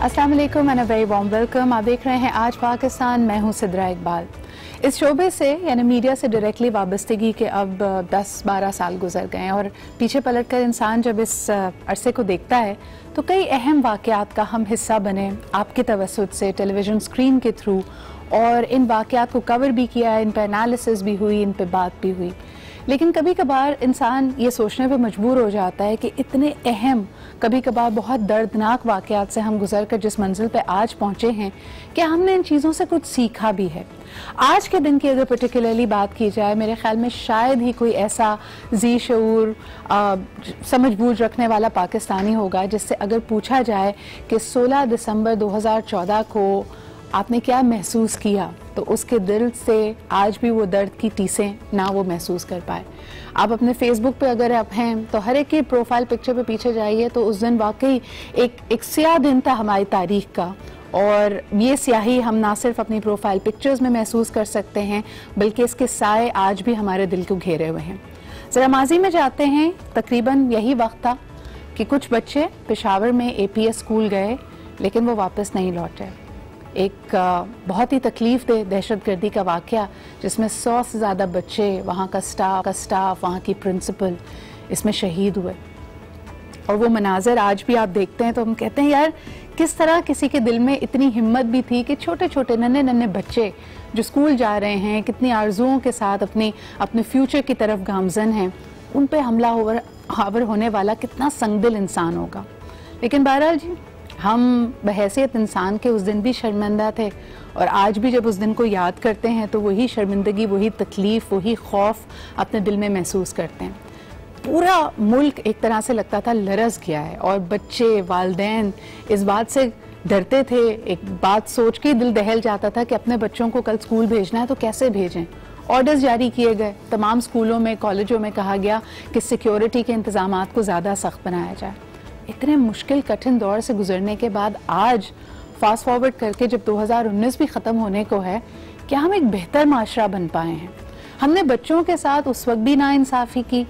अस्सलाम वालेकुम and a very warm welcome. आप देख रहे हैं आज पाकिस्तान, मैं हूं सिद्रा इकबाल। इस शोबे से यानी मीडिया से डायरेक्टली वाबस्तगी के अब 10-12 साल गुजर गए हैं और पीछे पलट कर इंसान जब इस अरसे को देखता है तो कई अहम वाक़यात का हम हिस्सा बने आपके तवस्सुत से टेलीविज़न स्क्रीन के थ्रू, और इन वाक़यात को कवर भी किया, इन पर एनालिसिस भी हुई, इन पर बात भी हुई। लेकिन कभी कभार इंसान ये सोचने पर मजबूर हो जाता है कि इतने अहम, कभी कभार बहुत दर्दनाक वाक़यात से हम गुजर कर जिस मंजिल पे आज पहुँचे हैं, क्या हमने इन चीज़ों से कुछ सीखा भी है? आज के दिन की अगर पर्टिकुलरली बात की जाए, मेरे ख्याल में शायद ही कोई ऐसा जी शऊर समझ बूझ रखने वाला पाकिस्तानी होगा जिससे अगर पूछा जाए कि 16 दिसंबर 2014 को आपने क्या महसूस किया, तो उसके दिल से आज भी वो दर्द की टीसें ना वो महसूस कर पाए। आप अपने फेसबुक पे अगर आप हैं तो हर एक की प्रोफाइल पिक्चर पे पीछे जाइए तो उस दिन वाकई एक स्याह दिन था हमारी तारीख का, और ये स्याही हम ना सिर्फ अपनी प्रोफाइल पिक्चर्स में महसूस कर सकते हैं बल्कि इसके साए आज भी हमारे दिल को घेरे हुए हैं। ज़रा माजी में जाते हैं, तकरीबन यही वक्त था कि कुछ बच्चे पेशावर में APS स्कूल गए लेकिन वो वापस नहीं लौटे। एक बहुत ही तकलीफ दे दहशतगर्दी का वाक़या जिसमें 100 से ज़्यादा बच्चे, वहाँ का स्टाफ, वहाँ की प्रिंसिपल इसमें शहीद हुए। और वो मनाज़र आज भी आप देखते हैं तो हम कहते हैं यार किस तरह किसी के दिल में इतनी हिम्मत भी थी कि छोटे छोटे नन्हे बच्चे जो स्कूल जा रहे हैं, कितनी आरजुओं के साथ अपने फ्यूचर की तरफ गामजन हैं, उन पे हमला हावर होने वाला कितना संगदिल इंसान होगा। लेकिन बहरहाल जी, हम बहैसियत इंसान के उस दिन भी शर्मिंदा थे और आज भी जब उस दिन को याद करते हैं तो वही शर्मिंदगी, वही तकलीफ़, वही खौफ अपने दिल में महसूस करते हैं। पूरा मुल्क एक तरह से लगता था लरज़ गया है और बच्चे, वालिदैन इस बात से डरते थे, एक बात सोच के दिल दहल जाता था कि अपने बच्चों को कल स्कूल भेजना है तो कैसे भेजें। ऑर्डर्स जारी किए गए, तमाम स्कूलों में, कॉलेजों में कहा गया कि सिक्योरिटी के इंतज़ामात को ज़्यादा सख्त बनाया जाए। इतने मुश्किल कठिन दौर से गुजरने के बाद आज फास्ट फॉरवर्ड करके जब 2019 भी ख़त्म होने को है, क्या हम एक बेहतर माशरा बन पाए हैं? हमने बच्चों के साथ उस वक्त भी नाइंसाफ़ी की,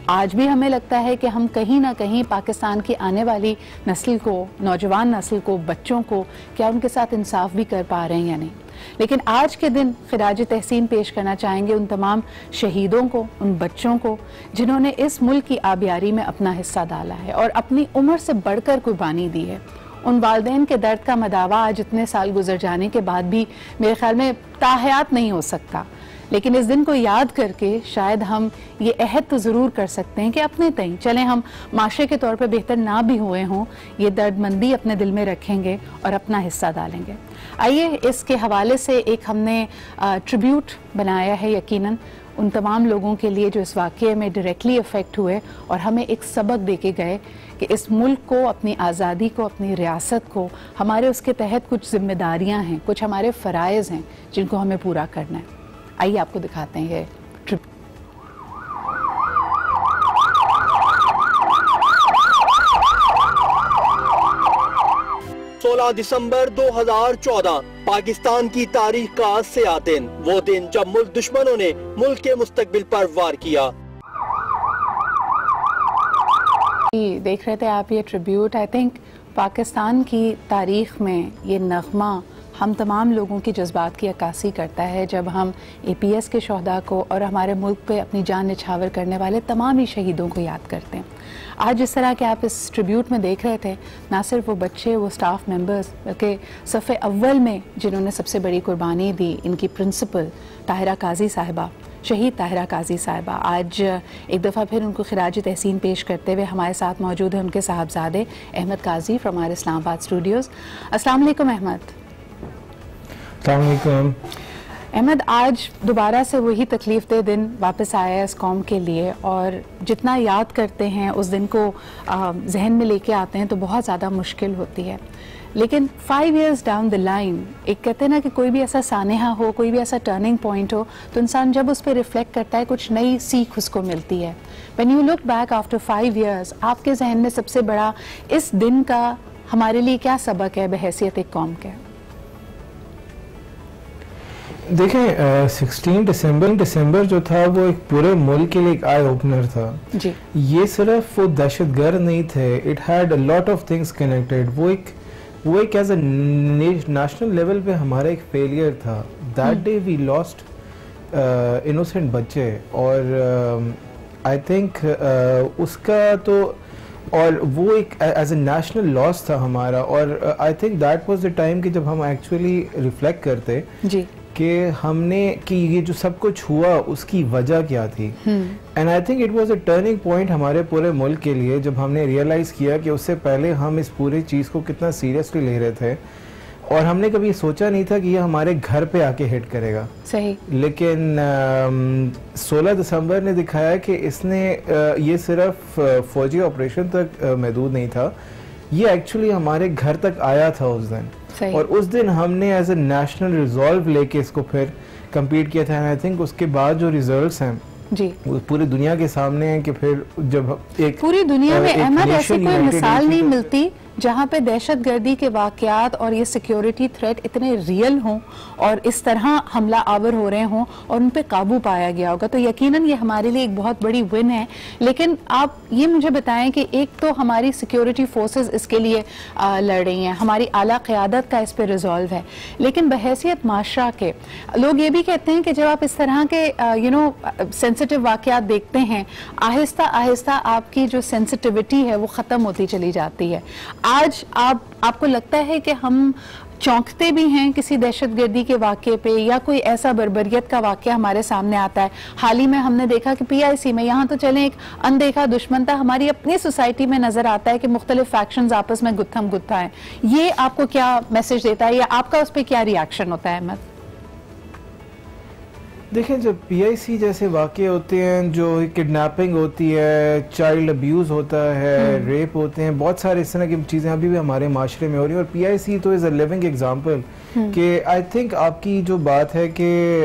आज भी हमें लगता है कि हम कहीं ना कहीं पाकिस्तान की आने वाली नस्ल को, नौजवान नस्ल को, बच्चों को क्या उनके साथ इंसाफ भी कर पा रहे हैं या नहीं। लेकिन आज के दिन खिराज तहसीन पेश करना चाहेंगे उन तमाम शहीदों को, उन बच्चों को जिन्होंने इस मुल्क की आबियारी में अपना हिस्सा डाला है और अपनी उम्र से बढ़कर कुर्बानी दी है। उन वालिदैन के दर्द का मदावा आज इतने साल गुजर जाने के बाद भी मेरे ख्याल में ताहयात नहीं हो सकता। लेकिन इस दिन को याद करके शायद हम ये अहद तो ज़रूर कर सकते हैं कि अपने तय चलें, हम माशरे के तौर पर बेहतर ना भी हुए हों, ये दर्दमंदी अपने दिल में रखेंगे और अपना हिस्सा डालेंगे। आइए इसके हवाले से एक हमने ट्रिब्यूट बनाया है यकीनन उन तमाम लोगों के लिए जो इस वाक़ये में डायरेक्टली अफेक्ट हुए और हमें एक सबक दे के गए कि इस मुल्क को, अपनी आज़ादी को, अपनी रियासत को, हमारे उसके तहत कुछ जिम्मेदारियाँ हैं, कुछ हमारे फ़राइज़ हैं जिनको हमें पूरा करना है। आइए आपको दिखाते हैं ये ट्रिप। सोलह दिसंबर 2014 पाकिस्तान की तारीख का स्याह दिन, वो दिन जब मुल्क दुश्मनों ने मुल्क के मुस्तकबिल पर वार किया। देख रहे थे आप ये ट्रिब्यूट। आई थिंक पाकिस्तान की तारीख में ये नगमा हम तमाम लोगों की जज्बात की अक्कासी करता है जब हम APS के शहदा को और हमारे मुल्क पे अपनी जान निछावर करने वाले तमाम ही शहीदों को याद करते हैं। आज जिस तरह के आप इस ट्रिब्यूट में देख रहे थे, ना सिर्फ वो बच्चे, वो स्टाफ मेंबर्स, बल्कि सफ़े अव्वल में जिन्होंने सबसे बड़ी कुर्बानी दी, इनकी प्रिंसिपल ताहिरा काजी साहिबा, शहीद ताहिरा काजी साहिबा, आज एक दफ़ा फिर उनको खिराज तहसीन पेश करते हुए हमारे साथ मौजूद हैं उनके साहबजादे अहमद काजी फ्रॉम आवर इस्लामाबाद स्टूडियोज़। अस्सलाम वालेकुम अहमद। अहमद, आज दोबारा से वही तकलीफ़देह दिन वापस आया है इस कौम के लिए, और जितना याद करते हैं उस दिन को जहन में लेके आते हैं तो बहुत ज़्यादा मुश्किल होती है। लेकिन 5 years डाउन द लाइन, एक कहते हैं ना कि कोई भी ऐसा सानेहा हो, कोई भी ऐसा टर्निंग पॉइंट हो तो इंसान जब उस पर रिफ्लेक्ट करता है कुछ नई सीख उसको मिलती है। When you look back after 5 years, आपके जहन में सबसे बड़ा इस दिन का हमारे लिए क्या सबक है बहैसियत एक कौम के? देखें, 16 दिसंबर जो था वो एक पूरे मुल्क के लिए एक आई ओपनर था जी। ये सिर्फ वो दहशतगर्द नहीं थे, it had a lot of things connected. वो एक वो एक एज अ नेशनल लेवल पे हमारा एक फेलियर था। That day we lost innocent बच्चे, और आई थिंक उसका तो, और वो एक एज ए नेशनल लॉस था हमारा। और I think that was the time कि जब हम एक्चुअली रिफ्लेक्ट करते जी कि हमने कि ये जो सब कुछ हुआ उसकी वजह क्या थी। And I think it was a turning point हमारे पूरे मुल्क के लिए, जब हमने रियलाइज़ किया कि उससे पहले हम इस पूरी चीज़ को कितना सीरियसली ले रहे थे, और हमने कभी सोचा नहीं था कि ये हमारे घर पे आके हिट करेगा। सही। लेकिन 16 दिसंबर ने दिखाया कि इसने ये सिर्फ फौजी ऑपरेशन तक महदूद नहीं था, ये एक्चुअली हमारे घर तक आया था उस दिन। सही। और उस दिन हमने एज ए नेशनल रिजॉल्व लेके इसको फिर कम्पीट किया था। आई थिंक उसके बाद जो रिजल्ट्स हैं जी वो पूरी दुनिया के सामने हैं कि फिर जब एक पूरी दुनिया में अहमद ऐसी कोई मिसाल नहीं तो मिलती जहाँ पे दहशतगर्दी के वाकयात और ये सिक्योरिटी थ्रेट इतने रियल हों और इस तरह हमला आवर हो रहे हों और उन पे काबू पाया गया होगा। तो यकीनन ये हमारे लिए एक बहुत बड़ी विन है। लेकिन आप ये मुझे बताएं कि एक तो हमारी सिक्योरिटी फोर्सेस इसके लिए लड़ रही हैं, हमारी आला क़यादत का इस पे रिजॉल्व है, लेकिन बहैसियत माशरा के लोग ये भी कहते हैं कि जब आप इस तरह के सेंसिटिव वाकयात देखते हैं, आहिस्ता आहिस्ता आपकी जो सेंसिटिविटी है वो ख़त्म होती चली जाती है। आज आपको लगता है कि हम चौंकते भी हैं किसी दहशतगर्दी के वाक़े पे, या कोई ऐसा बर्बरियत का वाक़या हमारे सामने आता है? हाल ही में हमने देखा कि PIC में, यहाँ तो चलें एक अनदेखा दुश्मन था, हमारी अपनी सोसाइटी में नज़र आता है कि मुख्तलिफ फैक्शंस आपस में गुत्थम गुत्था हैं। ये आपको क्या मैसेज देता है या आपका उस पर क्या रिएक्शन होता है अहमद? देखें, जब PIC जैसे वाक़े होते हैं, जो किडनैपिंग होती है, चाइल्ड अब्यूज़ होता है, रेप होते हैं, बहुत सारे इस तरह की चीज़ें अभी भी हमारे माशरे में हो रही हैं, और PIC तो इज़ अ लिविंग एग्जांपल कि आई थिंक आपकी जो बात है कि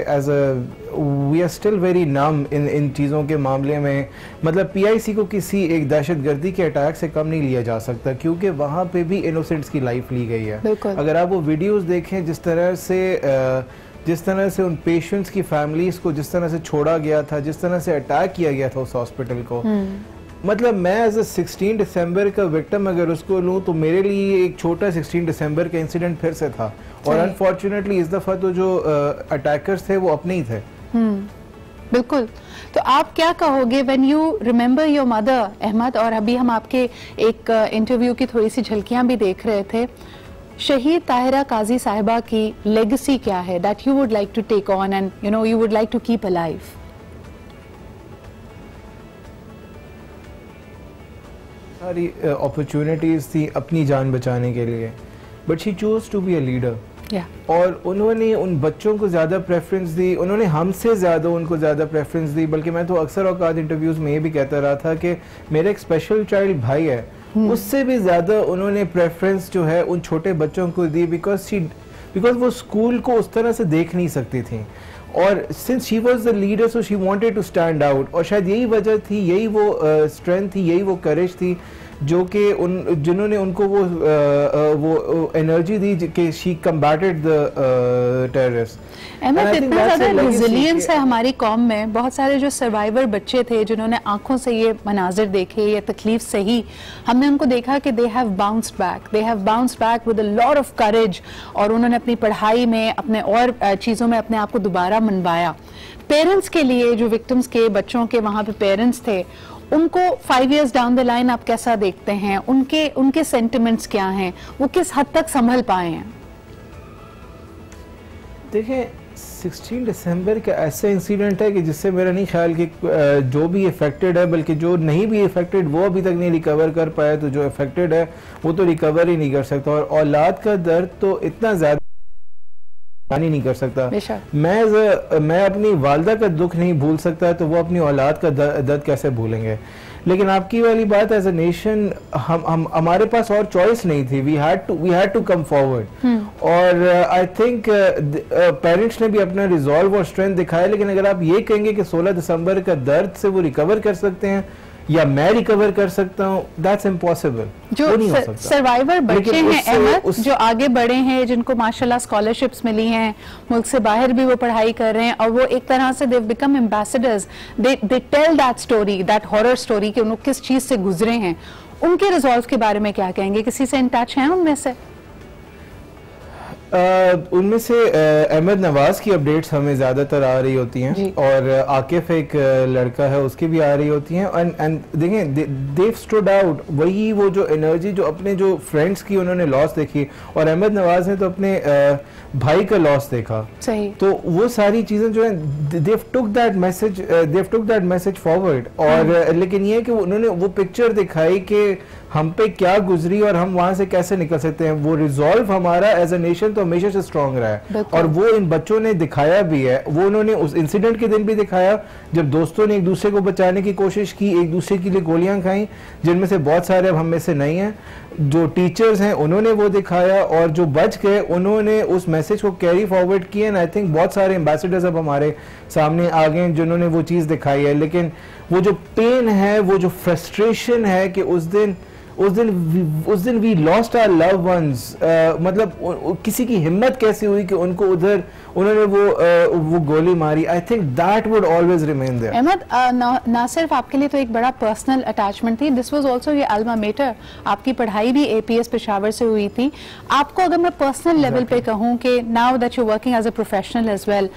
as a we are still very numb इन चीज़ों के मामले में। मतलब PIC को किसी एक दहशतगर्दी के अटैक से कम नहीं लिया जा सकता, क्योंकि वहाँ पे भी इनोसेंट्स की लाइफ ली गई है। अगर आप वो वीडियोज़ देखें, जिस तरह से उन पेशेंट्स की फैमिलीज को जिस तरह से छोड़ा गया था, जिस तरह से अटैक किया गया था उस हॉस्पिटल को, मतलब मैं एज अ 16 दिसंबर का विक्टिम अगर उसको लूं तो मेरे लिए एक छोटा 16 दिसंबर का इंसिडेंट फिर से था। और अनफॉर्चुनेटली इस दफा तो जो अटैकर्स थे वो अपने ही थे। बिल्कुल। तो आप क्या कहोगे when you remember your mother Ahmad? और अभी हम आपके एक इंटरव्यू की थोड़ी सी झलकियां भी देख रहे थे। शहीद ताहिरा काजी साहिबा की लेगेसी क्या है that you would like to take on and you would like to keep alive? सारी अपॉर्चुनिटीज थी अपनी जान बचाने के लिए, but she choose to be a leader. और उन्होंने उन बच्चों को ज़्यादा प्रेफरेंस दी, उन्होंने हमसे ज़्यादा उनको ज़्यादा प्रेफरेंस दी। बल्कि मैं तो अक्सर औकात इंटरव्यूज़ में ये भी कहता रहा था कि मेरा एक स्पेशल चाइल्ड भाई है, उससे भी ज़्यादा उन्होंने प्रेफरेंस जो है उन छोटे बच्चों को दी, बिकॉज वो स्कूल को उस तरह से देख नहीं सकती थी। और since she was the leader so she wanted to stand out. और शायद यही वजह थी, यही वो स्ट्रेंथ थी, यही वो करेज थी जो कि जिन्होंने उनको वो एनर्जी दी कि शी कम्बैटेड द टेररिस्ट। अहमद, इतना ज़्यादा रेजिलियंस है हमारी कौम में। बहुत सारे जो सर्वाइवर बच्चे थे जिन्होंने आंखों से ये मनाजिर देखे, ये तकलीफ सही, हमने उनको देखा कि they have bounced back with a lot of courage, और उन्होंने अपनी पढ़ाई में, अपने और चीज़ों में अपने आप को दोबारा मनवाया। पेरेंट्स के लिए, जो विक्टिम्स के बच्चों के वहाँ पे पेरेंट्स थे, उनको 5 years डाउन द लाइन आप कैसा देखते हैं? उनके सेंटिमेंट्स क्या हैं? वो किस हद तक संभल पाए हैं? देखें, 16 दिसंबर का ऐसा इंसिडेंट है कि जिससे मेरा नहीं ख्याल कि जो भी इफेक्टेड है, बल्कि जो नहीं भी इफेक्टेड वो अभी तक नहीं रिकवर कर पाया, तो जो इफेक्टेड है वो तो रिकवर ही नहीं कर सकता। और औलाद का दर्द तो इतना ज़्यादा नहीं कर सकता। मैं अपनी वालदा का दुख नहीं भूल सकता, तो वो अपनी औलाद का दर्द कैसे भूलेंगे? लेकिन आपकी वाली बात, एज अ नेशन हमारे पास और चॉइस नहीं थी, we had to come forward. और आई थिंक पेरेंट्स ने भी अपना रिजॉल्व और स्ट्रेंथ दिखाया। लेकिन अगर आप ये कहेंगे कि 16 दिसंबर का दर्द से वो रिकवर कर सकते हैं या मैं रिकवर कर सकता हूँ, दैट्स इम्पॉसिबल। जो सर्वाइवर बच्चे हैं अहमद, जो आगे बढ़े हैं, जिनको माशाल्लाह स्कॉलरशिप्स मिली हैं, मुल्क से बाहर भी वो पढ़ाई कर रहे हैं, और वो एक तरह से they become ambassadors, they tell that story, that horror story कि उन्होंने किस चीज से गुजरे हैं। उनके रिजॉल्व के बारे में क्या कहेंगे? किसी से इन टच हैं उनमें से? उनमें से अहमद नवाज की अपडेट्स हमें ज़्यादातर आ रही होती हैं और आकिफ एक लड़का है उसकी भी आ रही होती हैं एंड देखें दे स्टूड आउट वही वो जो एनर्जी जो अपने जो फ्रेंड्स की उन्होंने लॉस देखी और अहमद नवाज ने तो अपने भाई का लॉस देखा सही तो वो सारी चीज़ें जो है दे टुक दैट मैसेज फॉरवर्ड और लेकिन ये कि उन्होंने वो पिक्चर दिखाई कि हम पे क्या गुजरी और हम वहां से कैसे निकल सकते हैं वो रिजॉल्व हमारा एज अ नेशन तो हमेशा से स्ट्रांग रहा है और वो इन बच्चों ने दिखाया भी है वो उन्होंने उस इंसिडेंट के दिन भी दिखाया जब दोस्तों ने एक दूसरे को बचाने की कोशिश की एक दूसरे के लिए गोलियां खाई जिनमें से बहुत सारे अब हम में से नहीं हैं जो टीचर्स हैं उन्होंने वो दिखाया और जो बच गए उन्होंने उस मैसेज को कैरी फॉरवर्ड किया एंड आई थिंक बहुत सारे एम्बेसडर्स अब हमारे सामने आ गए जिन्होंने वो चीज़ दिखाई है लेकिन वो जो पेन है वो जो फ्रस्ट्रेशन है कि उस दिन we lost our love ones मतलब किसी की हिम्मत कैसे हुई कि उनको उधर उन्होंने वो गोली मारी I think that would always remain there Ahmad ना सिर्फ आपके लिए तो एक बड़ा पर्सनल अटैचमेंट थी दिस वाज आल्सो ये अल्मा मेटर आपकी पढ़ाई भी एपीएस पेशावर से हुई थी आपको अगर मैं पर्सनल लेवल पे कहूँ कि now that you working as a professional as well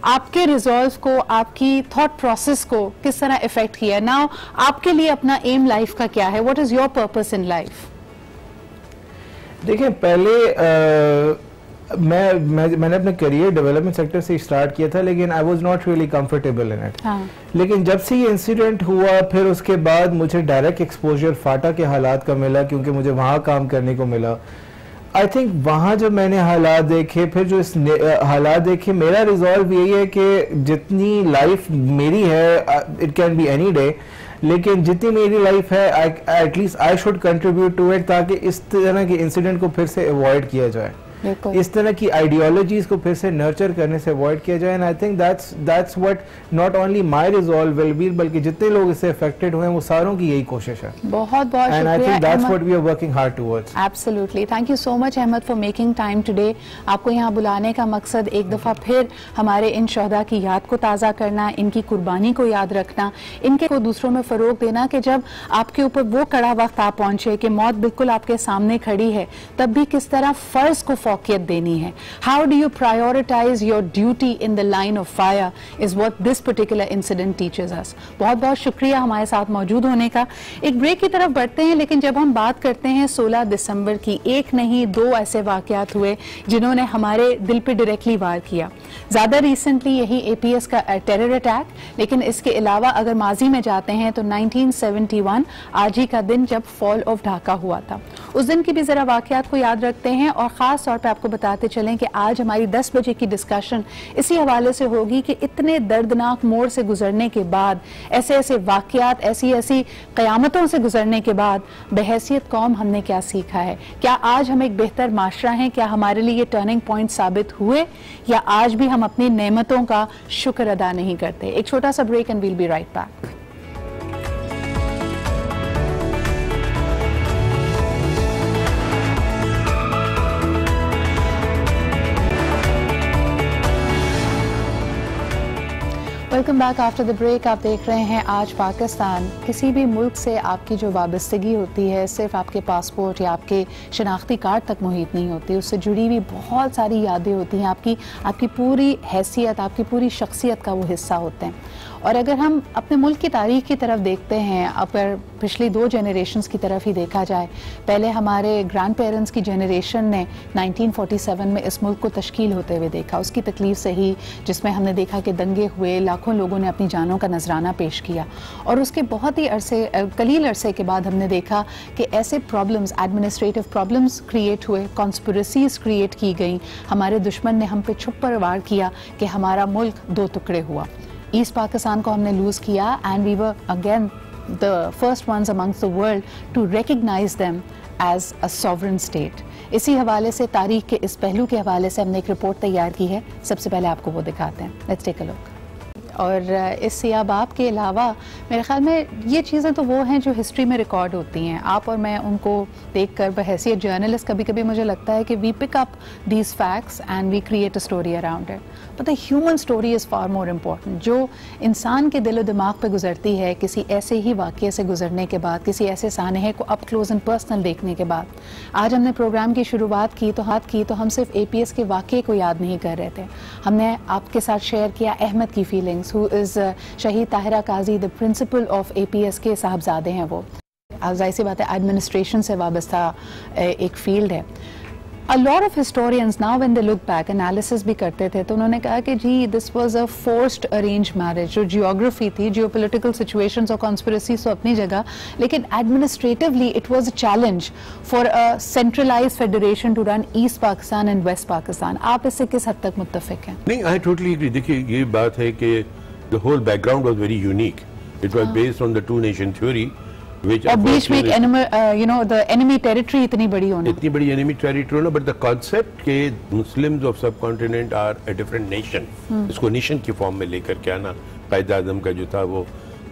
आपके रिजॉल्व को आपकी थॉट प्रोसेस को किस तरह इफेक्ट किया नाउ आपके लिए अपना एम लाइफ का क्या है what is your purpose in life देखिए पहले मैंने अपने करियर डेवलपमेंट सेक्टर से स्टार्ट किया था लेकिन I was not really comfortable in it लेकिन जब से ये इंसिडेंट हुआ फिर उसके बाद मुझे डायरेक्ट एक्सपोजर फाटा के हालात का मिला क्योंकि मुझे वहाँ काम करने को मिला आई थिंक वहाँ जब मैंने हालात देखे फिर जो इस हालात देखे मेरा रिजॉल्व यही है कि जितनी लाइफ मेरी है it can be any day लेकिन जितनी मेरी लाइफ है at least I should contribute to it ताकि इस तरह के इंसिडेंट को फिर से अवॉइड किया जाए इस तरह की आइडियोलॉजीज को फिर से नर्चर करने से अवॉइड किया जाए and I think that's what not only my resolve will be बल्कि जितने लोग इससे अफेक्टेड हुए हैं वो सारों की यही कोशिश है बहुत बहुत and I think that's what we are working hard towards absolutely thank you so much Ahmad for making time today आपको यहाँ बुलाने का मकसद एक दफ़ा फिर हमारे इन शहदा की याद को ताज़ा करना इनकी कुर्बानी को याद रखना इनके को दूसरों में फ़रोग देना कि जब आपके ऊपर वो कड़ा वक्त आ पहुँचे कि मौत बिल्कुल आपके सामने खड़ी है तब भी किस तरह फ़र्ज को फौकियत देनी है how do you prioritise your duty in the line of fire is what this particular incident teachers us बहुत बहुत शुक्रिया हमारे साथ मौजूद होने का एक ब्रेक की तरफ बढ़ते हैं लेकिन जब हम बात करते हैं 16 दिसंबर की एक नहीं दो ऐसे वाकयात हुए जिन्होंने हमारे दिल पे डायरेक्टली वार किया ज़्यादा रिसेंटली यही एपीएस का टेरर अटैक लेकिन इसके अलावा अगर माजी में जाते हैं तो 1971 आज ही का दिन जब फॉल ऑफ ढाका हुआ था उस दिन की भी ज़रा वाकयात को याद रखते हैं और ख़ास तौर पे आपको बताते चलें कि आज हमारी 10 बजे की डिस्कशन इसी हवाले से होगी कि इतने दर्दनाक मोड़ से गुजरने के बाद ऐसे ऐसे वाकयात ऐसी ऐसी क़यामतों से गुजरने के बाद बहैसियत कौम हमने क्या सीखा है क्या आज हम एक बेहतर माशरा हैं क्या हमारे लिए ये टर्निंग पॉइंट साबित हुए या आज भी हम अपनी नेमतों का शुक्र अदा नहीं करते एक छोटा सा break and we'll be right back welcome back after the break आप देख रहे हैं आज पाकिस्तान किसी भी मुल्क से आपकी जो वाबस्तगी होती है सिर्फ आपके पासपोर्ट या आपके शनाख्ती कार्ड तक मुहित नहीं होती उससे जुड़ी हुई बहुत सारी यादें होती हैं आपकी पूरी हैसियत आपकी पूरी शख्सियत का वो हिस्सा होते हैं और अगर हम अपने मुल्क की तारीख की तरफ देखते हैं अगर पिछली 2 जनरेशन्स की तरफ ही देखा जाए पहले हमारे ग्रैंड पेरेंट्स की जनरेशन ने 1947 में इस मुल्क को तश्कील होते हुए देखा उसकी तकलीफ से ही जिसमें हमने देखा कि दंगे हुए लाखों लोगों ने अपनी जानों का नजराना पेश किया और उसके बहुत ही कलील अरसे के बाद हमने देखा कि ऐसे प्रॉब्लम्स एडमिनिस्ट्रेटिव प्रॉब्लम्स क्रिएट हुए कॉन्स्पिरेसीज क्रिएट की गई हमारे दुश्मन ने हम पे छुप पर वार किया कि हमारा मुल्क 2 टुकड़े हुआ ईस्ट पाकिस्तान को हमने लूज़ किया and we were again the first ones amongst the world to recognise them as a sovereign state इसी हवाले से तारीख के इस पहलू के हवाले से हमने एक रिपोर्ट तैयार की है सबसे पहले आपको वो दिखाते हैं लेट्स टेक अ लुक और इस सियाबाब के अलावा मेरे ख्याल में ये चीज़ें तो वो हैं जो हिस्ट्री में रिकॉर्ड होती हैं। आप और मैं उनको देखकर बहैसियत जर्नलिस्ट कभी कभी मुझे लगता है कि we pick up these facts and we create a story around it, but the human story is far more important. जो इंसान के दिल और दिमाग पे गुजरती है किसी ऐसे ही वाक़ये से गुजरने के बाद, किसी ऐसे सानहे को अप क्लोज एंड पर्सनल देखने के बाद। आज हमने प्रोग्राम की शुरुआत की तो हम सिर्फ APS के वाक़ये को याद नहीं कर रहे थे, हमने आपके साथ शेयर किया अहमद की फीलिंग्स, हु इज़ शहीद ताहिरा काजी, द प्रिंसिपल ऑफ APS के साहबजादे हैं वो। जाहिर सी बात है एडमिनिस्ट्रेशन से वाबस्ता एक फील्ड है। A lot of historians now when they look back analysis भी करते थे तो उन्होंने कहा कि जी this was a forced arrange marriage. जो जियोग्राफी थी, जियोपॉलिटिकल सिचुएशंस और कॉन्स्पिरेसी तो अपनी जगह, लेकिन administratively it was a challenge for a centralised federation to run east Pakistan and waste Pakistan. आप इससे किस हद तक मुत्तफिक हैं? नहीं, आई टोटली एग्री। देखिए ये बात है कि the whole background was very unique. It was based on the two nation theory, और बीच में एक एनिमी टेरिटरी इतनी बड़ी एनिमी टेरिटरी होना, बट द कॉन्सेप्ट के Muslims of subcontinent are a different nation, इसको नेशन की फॉर्म में लेकर के आना कायद आज़म का जो था वो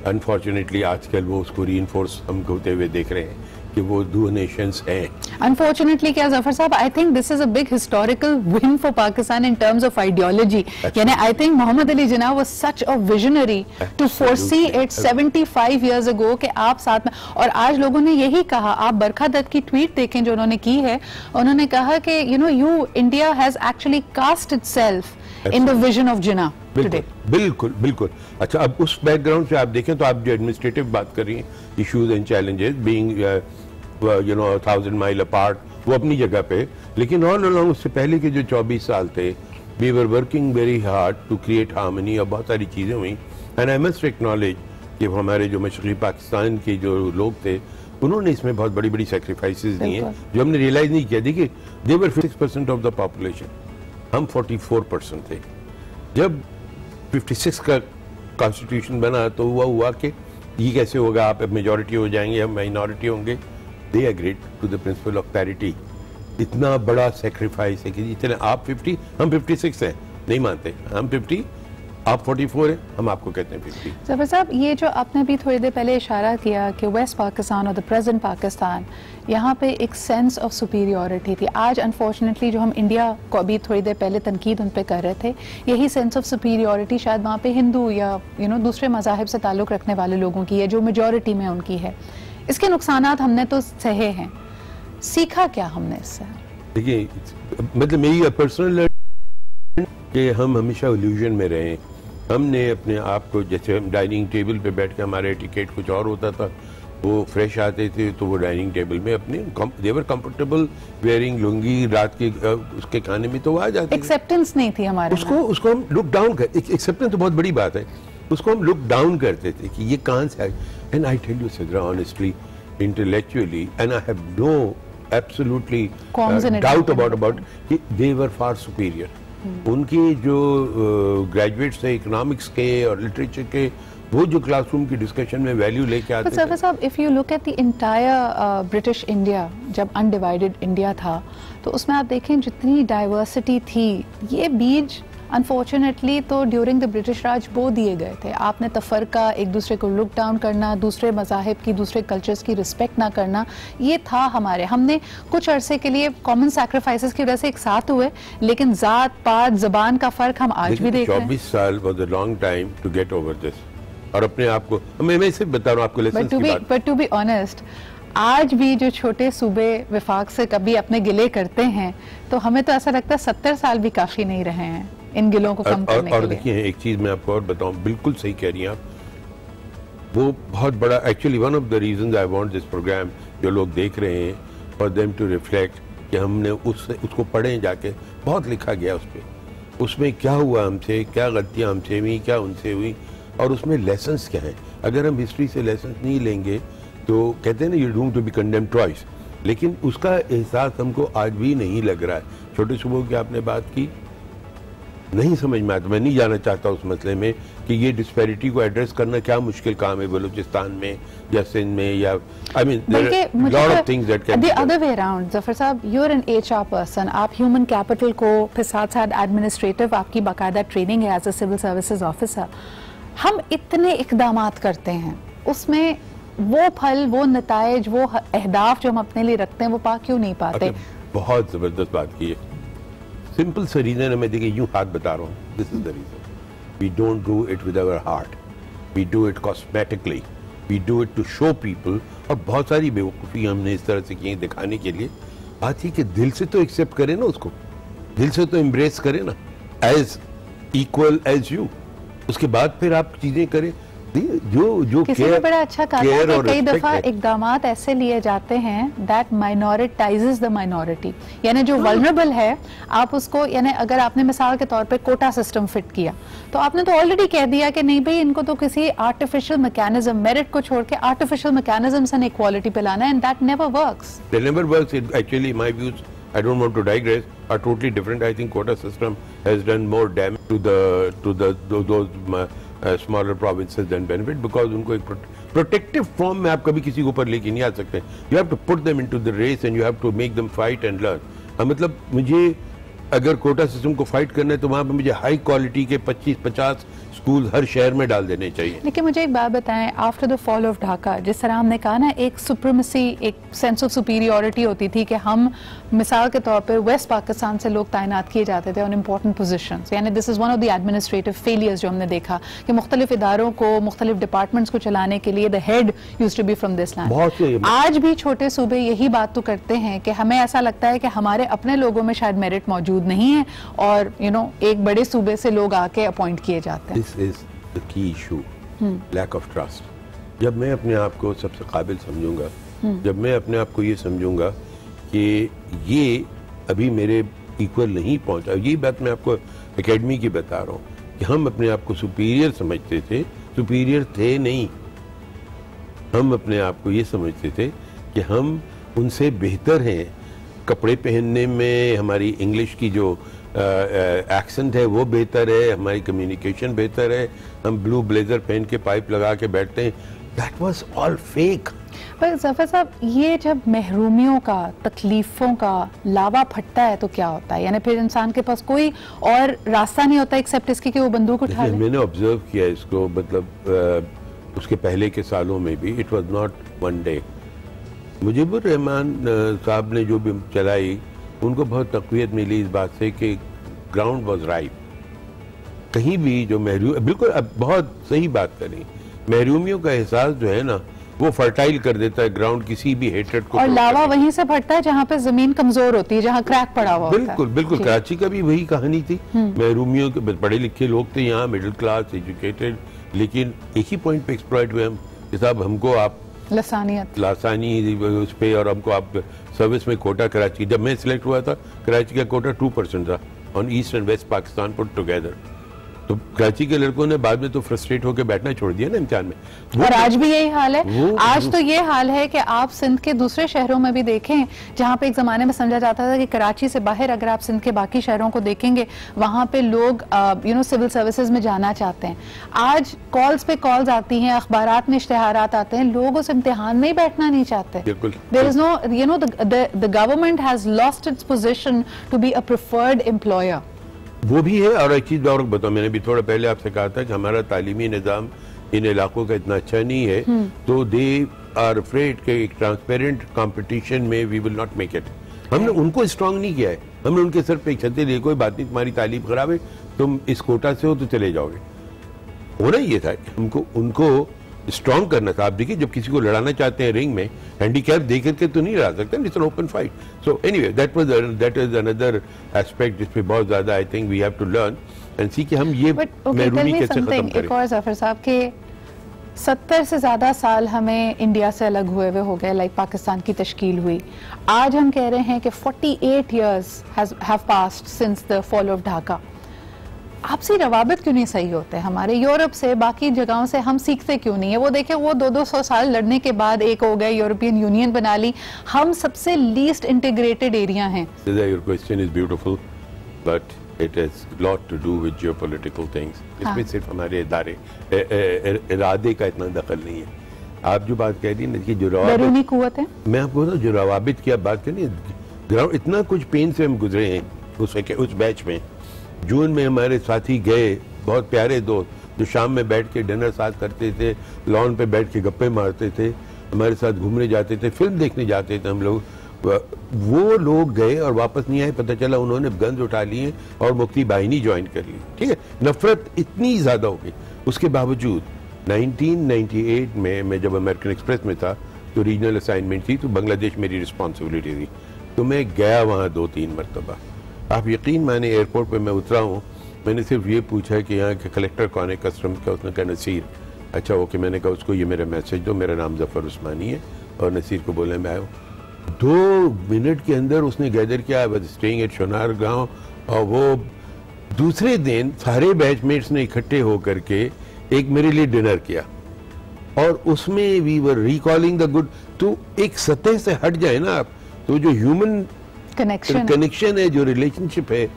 अनफॉर्चुनेटली आजकल वो उसको रीइंफोर्स हम होते हुए देख रहे हैं कि वो दो नेशंस हैं। अनफॉर्चुनेटली क्या जफर साहब, I think this is a big historical win for Pakistan in terms of ideology. यानी I think Mohammad Ali Jinnah was such a visionary to foresee it 75 years ago कि आप साथ में, और आज लोगों ने यही कहा। आप बरखा दत्त की ट्वीट देखें जो उन्होंने की है, उन्होंने कहा कि India has actually cast itself in the vision of Jinnah today. बिल्कुल बिल्कुल। अच्छा, अब उस बैकग्राउंड से आप देखें तो आप जो एडमिनिस्ट्रेटिव बात कर रही हैं, issues and challenges being 1000 mile apart, वो अपनी जगह पे, लेकिन ऑल अलोंग उससे पहले के जो 24 साल थे we were working very hard to create harmony, और बहुत सारी चीज़ें हुई। एंड आई मस्ट एक्नॉलेज कि हमारे जो मशरक़ी पाकिस्तान के जो लोग थे उन्होंने इसमें बहुत बड़ी बड़ी सेक्रीफाइसेस दी हैं जो हमने रियलाइज नहीं किया। देखिए दे वर 6% ऑफ द पॉपुलेशन, हम 44% थे। जब 56 का कॉन्स्टिट्यूशन बना तो हुआ कि ये कैसे होगा, आप मेजॉरिटी हो जाएंगे, हम माइनॉरिटी होंगे। They agreed to the principle of parity. इतना बड़ा सेक्रीफाइस है कि जितने आप 50, हम 56 हैं, नहीं मानते, हम 50, आप 44 हैं, हम आपको कहते हैं 50। जफर साहब, ये जो आपने भी थोड़ी देर पहले इशारा किया कि वेस्ट पाकिस्तान और द प्रेजेंट पाकिस्तान, यहाँ पे एक सेंस ऑफ सुपीरियॉरिटी थी। आज अनफॉर्चुनेटली जो हम इंडिया को अभी थोड़ी देर पहले तनकीद उन पे कर रहे थे, यही सेंस ऑफ सुपीरियॉरिटी शायद वहाँ पे हिंदू या दूसरे मज़ाहिब से ताल्लुक़ रखने वाले लोगों की है, जो मेजॉरिटी में उनकी है। इसके नुकसानात हमने तो सहे हैं, सीखा क्या हमने इससे? देखिए, मतलब मेरी पर्सनल कि हम हमेशा इल्यूजन में रहे। हमने अपने आप को, जैसे हम डाइनिंग टेबल पे बैठ के, हमारे एटिकेट कुछ और होता था, वो फ्रेश आते थे तो वो डाइनिंग टेबल में अपने देवर कंफर्टेबल वेयरिंग लुंगी, रात के उसके खाने में तो वो आ जाते। एक्सेप्टेंस नहीं थी हमारे, उसको हम लुक डाउन कर, एक्सेप्टेंस तो बहुत बड़ी बात है, उसको हम लुक डाउन करते थे कि ये कहाँ से आए। And I tell you Sidra honestly, intellectually, and I have no absolutely doubt about कि दे वर फार सुपीरियर। उनकी जो ग्रेजुएट्स थे इकोनॉमिक्स के और लिटरेचर के, वो जो क्लासरूम की डिस्कशन में वैल्यू लेके आते थे। साहब, if you look at the entire British India, जब अनडिवाइडेड इंडिया था, तो उसमें आप देखें जितनी डाइवर्सिटी थी, ये बीज अनफॉर्चुनेटली तो ड्यूरिंग द ब्रिटिश राज बो दिए गए थे। आपने तफरका, एक दूसरे को लुक डाउन करना, दूसरे मज़ाहिब की, दूसरे कल्चर्स की रिस्पेक्ट ना करना, ये था हमारे। हमने कुछ अरसे के लिए कॉमन सैक्रिफाइसेस की वजह से एक साथ हुए, लेकिन जात पात ज़बान का फ़र्क हम आज भी देख रहे हैं। 24 साल was a long time to get over this. और अपने आप को मैं सिर्फ बता रहा हूँ आपको लेसन की बात। बट टू बी ऑनेस्ट, आज भी जो छोटे सूबे विफाक से कभी अपने गिले करते हैं, तो हमें तो ऐसा लगता है 70 साल भी काफ़ी नहीं रहे हैं इन गिलों को कम करने के लिए। और देखिए, एक चीज़ मैं आपको और बताऊं, बिल्कुल सही कह रही हैं आप, वो बहुत बड़ा, actually one of the reasons I want this programme, जो लोग देख रहे हैं, फॉर देम टू रिफ्लेक्ट कि हमने उसको पढ़ें जाके, बहुत लिखा गया उस पर, उसमें क्या हुआ हमसे, क्या गलतियाँ हमसे हुई, क्या उनसे हुई, और उसमें लेसन्स क्या हैं। अगर हम हिस्ट्री से लेसन्स नहीं लेंगे तो कहते हैं ना, you doomed to be condemned twice, लेकिन उसका एहसास हमको आज भी नहीं लग रहा है। छोटे सूबों की आपने बात की, नहीं समझ में आता, मैं नहीं जाना चाहता उस मसले में कि ये डिस्पैरिटी को एड्रेस करना क्या मुश्किल काम है बलूचिस्तान में या सिंध में, या I mean lot of things that can be the other way around. Zafar साहब, you are an HR person, आप ह्यूमन कैपिटल को, फिर साथ साथ एडमिनिस्ट्रेटिव आपकी बाकायदा ट्रेनिंग है as a civil services officer. हम इतने इक़दामात करते हैं, उसमें वो फल, वो नताइज, वो अहदाफ जो हम अपने लिए रखते हैं वो पा क्यों नहीं पाते? बहुत ज़बरदस्त बात की है। सिंपल सा रीज़न है, मैं देखिए यूँ हाथ बता रहा हूँ, this is the reason. We don't do it with our heart, we do it cosmetically, we do it to show people. और बहुत सारी बेवकूफ़ी हमने इस तरह से की दिखाने के लिए। बात ये कि दिल से तो एक्सेप्ट करें ना उसको, दिल से तो एम्ब्रेस करें ना, एज इक्वल एज यू। उसके बाद फिर आप चीज़ें करें जो किसी ने बड़ा अच्छा कहा था कि कई दफा इक़दामात ऐसे लिए जाते हैं दैट माइनॉरिटाइजेस द माइनॉरिटी, यानी जो वल्नरेबल है आप उसको, यानी अगर आपने मिसाल के तौर पे कोटा सिस्टम फिट किया तो आपने तो ऑलरेडी कह दिया कि नहीं भाई इनको तो किसी आर्टिफिशियल मैकेनिज्म, मेरिट को छोड़ के आर्टिफिशियल मैकेनिज्म से इक्वालिटी पे लाना है, and that never works. They never works. Actually, my views, I don't want to digress, are totally different. I think quota system has done more damage to those smaller provinces than benefit, because उनको एक protective form में आप कभी किसी के ऊपर लेके नहीं आ सकते। You have to put them into the race and you have to make them fight and learn। मतलब मुझे अगर कोटा सिस्टम को फाइट करना है तो वहाँ पे मुझे हाई क्वालिटी के 25-50 स्कूल हर शहर में डाल देने चाहिए। लेकिन मुझे एक बात बताएं, after the fall of Dhaka, जिस तरह हमने कहा ना, एक सुप्रीमेसी, एक सेंस ऑफ सुपीरियरिटी होती थी कि हम, मिसाल के तौर पे वेस्ट पाकिस्तान से लोग तैनात किए जाते थे ऑन इम्पोर्टेंट पोजीशंस, यानी this is one of the administrative failures जो हमने देखा कि मुख्तलिफ इदारों को, मुख्तलिफ डिपार्टमेंट्स को चलाने के लिए the head used to be from this land. आज भी छोटे सूबे यही बात तो करते हैं कि हमें ऐसा लगता है कि हमारे अपने लोगों में शायद मेरिट मौजूद नहीं है और एक बड़े सूबे से लोग आके अपॉइंट किए जाते हैं। This is the key issue, lack of trust. जब मैं अपने आप को सबसे काबिल समझूंगा, जब मैं अपने आप को ये समझूंगा कि ये अभी मेरे इक्वल नहीं पहुंचा, यही बात मैं आपको एकेडमी की बता रहा हूँ कि हम अपने आप को सुपीरियर समझते थे, सुपीरियर थे नहीं। हम अपने आप को ये समझते थे कि हम उनसे बेहतर हैं, कपड़े पहनने में हमारी इंग्लिश की जो एक्सेंट है वो बेहतर है, हमारी कम्युनिकेशन बेहतर है, हम ब्लू ब्लेजर पहन के पाइप लगा के बैठते हैं। That was all fake. पर ज़फ़र साहब, ये जब महरूमियों का, तकलीफ़ों का लावा फटता है तो क्या होता है? यानी फिर इंसान के पास कोई और रास्ता नहीं होता एक्सेप्ट इसके कि वो बंदूक उठा ले। मैंने ऑब्जर्व किया इसको, मतलब उसके पहले के सालों में भी it was not one day. Mujibur Rahman sahab ने जो भी चलाई, उनको बहुत तक़वियत मिली इस बात से कि ग्राउंड वाज राइप। कहीं भी जो महरूम, बिल्कुल अब बहुत सही बात करें, महरूमियों का एहसास जो है ना वो फर्टाइल कर देता है ग्राउंड किसी भी हेट्रेड को। और लावा वहीं से फटता है जहाँ पे जमीन कमजोर होती है, जहाँ क्रैक पड़ा हुआ होता है। बिल्कुल कराची का भी वही कहानी थी। महरूमियों के पढ़े लिखे लोग थे यहाँ, मिडिल क्लास एजुकेटेड, लेकिन एक ही पॉइंट पे एक्सप्लॉइट हुए हम कि साहब हमको आप लासानी उस पे, और हमको आप सर्विस में कोटा कराची। जब मैं सिलेक्ट हुआ था कराची का कोटा 2% था on East and waste Pakistan put together. तो कराची के लड़कों ने बाद में तो फ्रस्ट्रेट होकर बैठना छोड़ दिया ना इम्तिहान में। और आज भी यही हाल है। आज तो ये हाल है कि आप सिंध के दूसरे शहरों में भी देखें, जहाँ पे एक जमाने में समझा जाता था कि कराची से बाहर अगर आप सिंध के बाकी शहरों को देखेंगे वहाँ पे लोग सिविल सर्विसेज में जाना चाहते हैं। आज कॉल्स पे कॉल्स आती हैं, अखबारात में इश्तिहारात आते हैं, लोग उस इम्तिहान में ही बैठना नहीं चाहते। There is no, the government has lost its position to be a preferred employer. वो भी है। और एक चीज़ और बताओ, मैंने भी थोड़ा पहले आपसे कहा था कि हमारा तालीमी निज़ाम इन इलाकों का इतना अच्छा नहीं है, तो दे आर अफ्रेड के एक ट्रांसपेरेंट कंपटीशन में we will not make it. हमने उनको स्ट्रांग नहीं किया है, हमने उनके सर पे एक छत्ते लिए, कोई बात नहीं तुम्हारी तालीम खराब है, तुम इस कोटा से हो तो चले जाओगे। होना ये था कि हमको उनको स्ट्रांग करना था। आप देखिए जब किसी को लड़ाना चाहते हैं रिंग में, हैंडीकैप दे करके तो नहीं लड़ा सकते, it's an open fight. So anyway that is another aspect जिसपे बहुत ज्यादा I think we have to learn and see कि हम ये महरूमी कैसे खत्म करें। एक और ज़फ़र साहब के 70 से ज़्यादा साल हमें इंडिया से अलग हुए हुए हो गए, लाइक पाकिस्तान की तश्कील हुई। आज हम कह रहे हैं कि 48 years have passed since the fall of Dhaka. आपसी रवाबित क्यों नहीं सही होते हमारे? यूरोप से, बाकी जगहों से हम सीखते क्यों नहीं है? वो देखें, वो 200 साल लड़ने के बाद एक हो गए, यूरोपियन यूनियन बना ली, हम सबसे लीस्ट इंटीग्रेटेड एरिया हैं। Your question is beautiful, but it has lot to do with geopolitical things. इसमें सिर्फ हमारे इरादे का इतना दखल नहीं है। आप जो बात कह रही है ना कि जो बैरूनी कुव्वत है, मैं आपको बताऊं, जो रवाबित की आप बात करें, ग्राउंड इतना कुछ पेन से हम गुजरे हैं उस बैच में। जून में हमारे साथी गए, बहुत प्यारे दोस्त, जो शाम में बैठ के डिनर साथ करते थे, लॉन पे बैठ के गप्पे मारते थे, हमारे साथ घूमने जाते थे, फिल्म देखने जाते थे हम लोग, वो लोग गए और वापस नहीं आए। पता चला उन्होंने गन्स उठा लिए और मुक्ति बाहिनी ज्वाइन कर ली। ठीक है, नफरत इतनी ज़्यादा हो गई। उसके बावजूद 1998 में मैं जब अमेरिकन एक्सप्रेस में था तो रीजनल असाइनमेंट थी, तो बांग्लादेश मेरी रिस्पॉन्सिबिलिटी थी, तो मैं गया वहाँ 2-3 मरतबा। आप यकीन माने एयरपोर्ट पे मैं उतरा हूँ, मैंने सिर्फ ये पूछा कि यहाँ के कलेक्टर कौन है कस्टम्स का, उसने कहा नसीर। अच्छा ओके, मैंने कहा उसको ये मेरा मैसेज दो, मेरा नाम जफ़र उस्मानी है, और नसीर को बोले मैं आया हूँ। 2 मिनट के अंदर उसने गैदर किया, स्टेइंग एट शोनार गाँव, और वो दूसरे दिन सारे बैचमेट्स ने इकट्ठे होकर के एक मेरे लिए डिनर किया, और उसमें we were recalling the good. तो एक सतह से हट जाए ना आप, तो जो ह्यूमन कनेक्शन है, जो रिलेशनशिप है,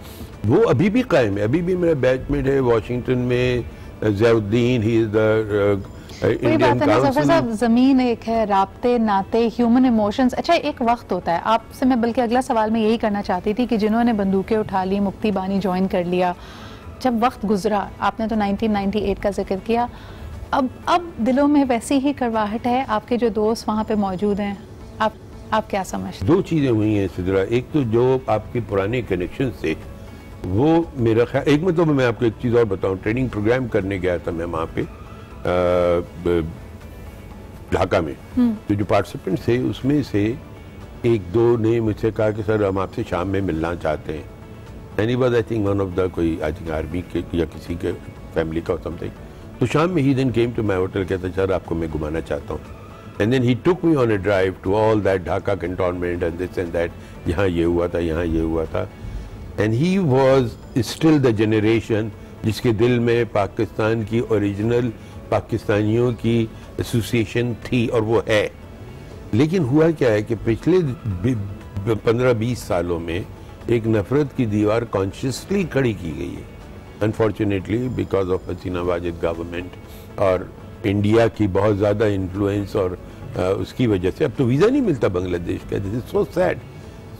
वो अभी भी कायम है। अभी भी मेरा बैचमेट है वाशिंगटन में, Ziauddin, he is the Indian council. जमीन एक है, राब्ते नाते, ह्यूमन इमोशंस। अच्छा, एक वक्त होता है, आपसे मैं बल्कि अगला सवाल मैं यही करना चाहती थी कि जिन्होंने बंदूकें उठा ली, मुक्ति बानी ज्वाइन कर लिया, जब वक्त गुजरा, आपने तो 1998 का जिक्र किया, अब दिलों में वैसी ही करवाहट है? आपके जो दोस्त वहाँ पे मौजूद हैं, आप क्या समझते? 2 चीज़ें हुई हैं सिद्रा। एक तो जो आपके पुराने कनेक्शन से, वो मेरा ख्याल, एक मतलब मैं आपको एक चीज़ और बताऊं, ट्रेनिंग प्रोग्राम करने गया था मैं वहाँ पे ढाका में, तो जो पार्टिसिपेंट थे उसमें से 1-2 ने मुझसे कहा कि सर हम आपसे शाम में मिलना चाहते हैं। And he was I think one of the कोई आई थिंक आर्मी के या किसी के फैमिली का समथिंग। तो शाम में ही then came to my hotel, कहता सर आपको मैं घुमाना चाहता हूँ। And then he took me on a drive to all that Dhaka cantonment and this and that, यहाँ ये हुआ था, यहाँ ये हुआ था। And he was still the generation जिसके दिल में पाकिस्तान की ओरिजिनल पाकिस्तानियों की एसोसिएशन थी, और वो है। लेकिन हुआ क्या है कि पिछले 15-20 सालों में एक नफरत की दीवार कॉन्शियसली खड़ी की गई है, unfortunately because of Hasina Wajid government और इंडिया की बहुत ज़्यादा इन्फ्लुएंस, और उसकी वजह से अब तो वीज़ा नहीं मिलता बांग्लादेश का। दिस इज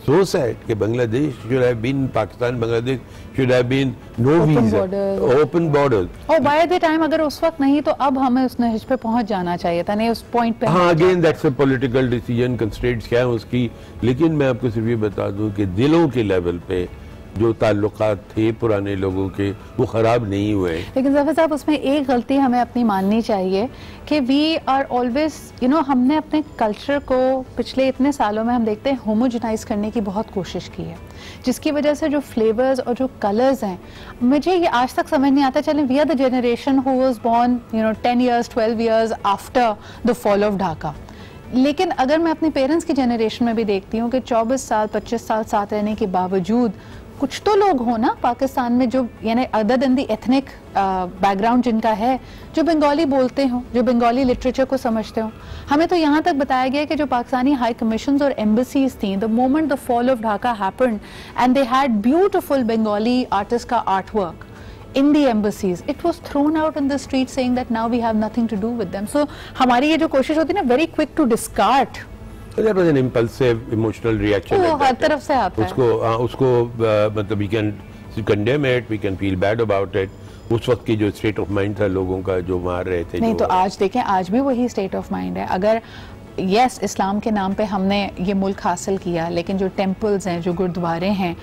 सो सैड कि Bangladesh should have been, Pakistan Bangladesh should have been no visa, open borders. और बाय द टाइम अगर उस वक्त नहीं तो अब हमें उस नहज पे पहुंच जाना चाहिए था, नहीं उस पॉइंट पे। हाँ, again that's a political decision, constraints क्या है उसकी। लेकिन मैं आपको सिर्फ ये बता दूं कि दिलों के लेवल पे जो ताल्लुकात थे पुराने लोगों के, वो ख़राब नहीं हुए। लेकिन ज़फ़र साहब, उसमें एक गलती हमें अपनी माननी चाहिए कि वी आर ऑलवेज हमने अपने कल्चर को पिछले इतने सालों में हम देखते हैं होमोजेनाइज करने की बहुत कोशिश की है, जिसकी वजह से जो फ्लेवर्स और जो कलर्स हैं, मुझे ये आज तक समझ नहीं आता। चलें, we are the generation who was born 10 years 12 years after the fall of Dhaka. लेकिन अगर मैं अपने पेरेंट्स की जनरेशन में भी देखती हूँ कि 24 साल 25 साल साथ रहने के बावजूद कुछ तो लोग हो ना पाकिस्तान में जो यानी other than the ethnic background जिनका है, जो बंगाली बोलते हो, जो बंगाली लिटरेचर को समझते हो। हमें तो यहाँ तक बताया गया कि जो पाकिस्तानी हाई कमीशंस और एम्बेसीज थी, the moment the fall of Dhaka happened and they had beautiful Bengali artist का art work in the embassies, it was thrown out in the street saying that now we have nothing to do with them. So हमारी ये जो कोशिश होती है ना, very quick to discard. That was an impulsive emotional reaction. वो हर तरफ से आता है। उसको मतलब we can condemn it, we can feel bad about it. उस वक्त की जो स्टेट ऑफ माइंड था लोगों का, जो मार रहे थे। नहीं तो आज देखें, आज भी वही स्टेट ऑफ माइंड है। अगर यस इस्लाम के नाम पे हमने ये मुल्क हासिल किया, लेकिन जो टेम्पल्स हैं, जो गुरुद्वारे हैं,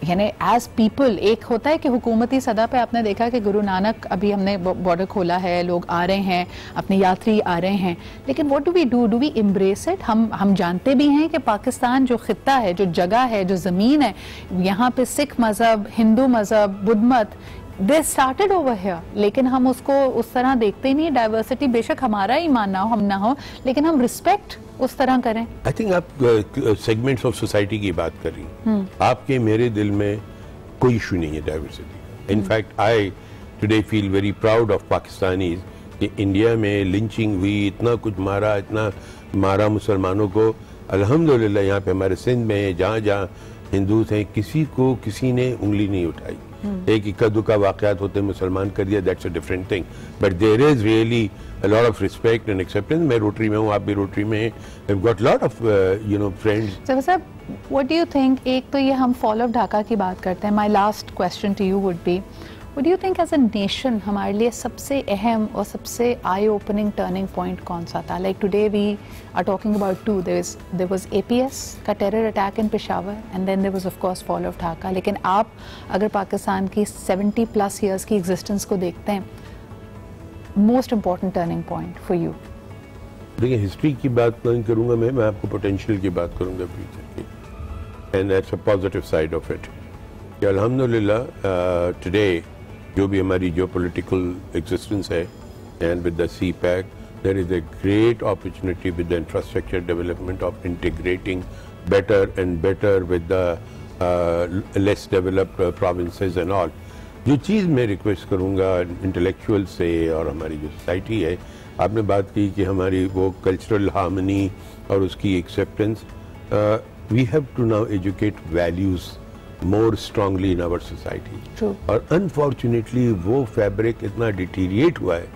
यानी एज पीपल, एक होता है कि हुकूमती सदा पे आपने देखा कि गुरु नानक, अभी हमने बॉर्डर खोला है, लोग आ रहे हैं, अपने यात्री आ रहे हैं, लेकिन what do we embrace it? हम जानते भी हैं कि पाकिस्तान जो खित्ता है, जो जगह है, जो ज़मीन है, यहाँ पे सिख मज़हब, हिंदू मज़हब, बुद्ध मत, दे स्टार्टेड ओवर हियर, लेकिन हम उसको उस तरह देखते नहीं। डाइवर्सिटी बेशक हमारा ईमान ना हो, हम ना हो, लेकिन हम रिस्पेक्ट उस तरह करें। आई थिंक आप सेगमेंट्स ऑफ सोसाइटी की बात कर रही हैं। आपके मेरे दिल में कोई इशू नहीं है diversity. In fact I today feel very proud of Pakistanis कि इंडिया में लिंचिंग हुई, इतना कुछ इतना मारा मुसलमानों को। अल्हम्दुलिल्लाह यहाँ पे हमारे सिंध में जहाँ जहाँ हिंदू थे, किसी ने उंगली नहीं उठाई। एक इक्का दुक्का वाक़यात होते मुसलमान कर दिया, that's a different thing, but there is really a lot of respect and acceptance. मैं रोटरी में हूँ, आप भी रोटरी में हैं। I've got lot of friends. So sir, what do you think? एक तो ये हम fall of ढाका की बात करते हैं. My last question to you would be, What do you think as a nation हमारे लिए सबसे अहम और सबसे eye opening turning point कौन सा था? Like today we are talking about two. There was APS का terror attack in Peshawar and then there was of course fall of Dhaka. लेकिन आप अगर पाकिस्तान की 70+ years की existence को देखते हैं, most important turning point for you. देखिए हिस्ट्री की बात नहीं करूँगा मैं आपको पोटेंशियल की बात करूँगा फ्यूचर की, and that's a positive side of it. कि अल्हम्दुलिल्लाह टुडे जो भी हमारी जो पॉलिटिकल एग्जिस्टेंस है, and with the CPAC there is a great opportunity with the infrastructure development of integrating better and better with the less developed provinces and all. जो चीज़ मैं रिक्वेस्ट करूँगा इंटेलेक्चुअल से और हमारी जो सोसाइटी है, आपने बात की कि हमारी वो कल्चरल हार्मनी और उसकी acceptance, we have to now educate values more strongly in our society. और अनफॉर्चुनेटली वो फैब्रिक इतना डिटीरिएट हुआ है,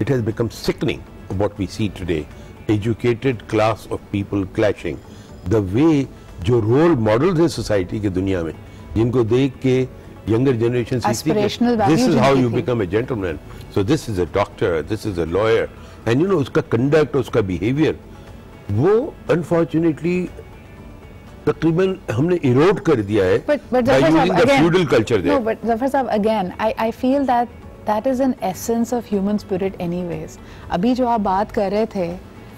it has become sickening what we see today, educated class of people clashing. The way जो role models है society की दुनिया में, जिनको देख के younger generation सीखती है, this is how you become a gentleman, so this is a doctor, this is a lawyer, and you know उसका conduct, उसका behavior, वो unfortunately तकरीबन हमने erode कर दिया है by using the feudal culture there. No, but Zafar साहब again, I feel that is an essence of human spirit anyways. अभी जो आप बात कर रहे थे,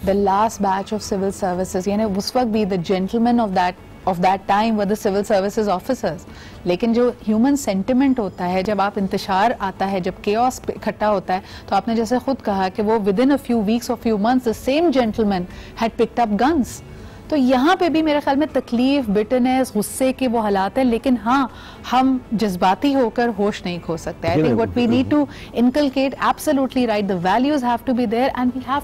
the last batch of civil services, यानी उस वक्त भी the gentlemen of that time were the civil services officers. लेकिन जो ह्यूमन सेंटिमेंट होता है, जब आप इंतशार आता है, जब केओस इकट्ठा होता है, तो आपने जैसे खुद कहा कि वो within a few weeks और few months the same gentleman had picked up guns. तो यहाँ पे भी मेरे ख्याल में तकलीफ, बिटरनेस, गुस्से के वो हालात हैं, लेकिन हाँ, हम जज्बाती होकर होश नहीं खो सकते। I think what we need to inculcate, absolutely right, the values have to be there and we have.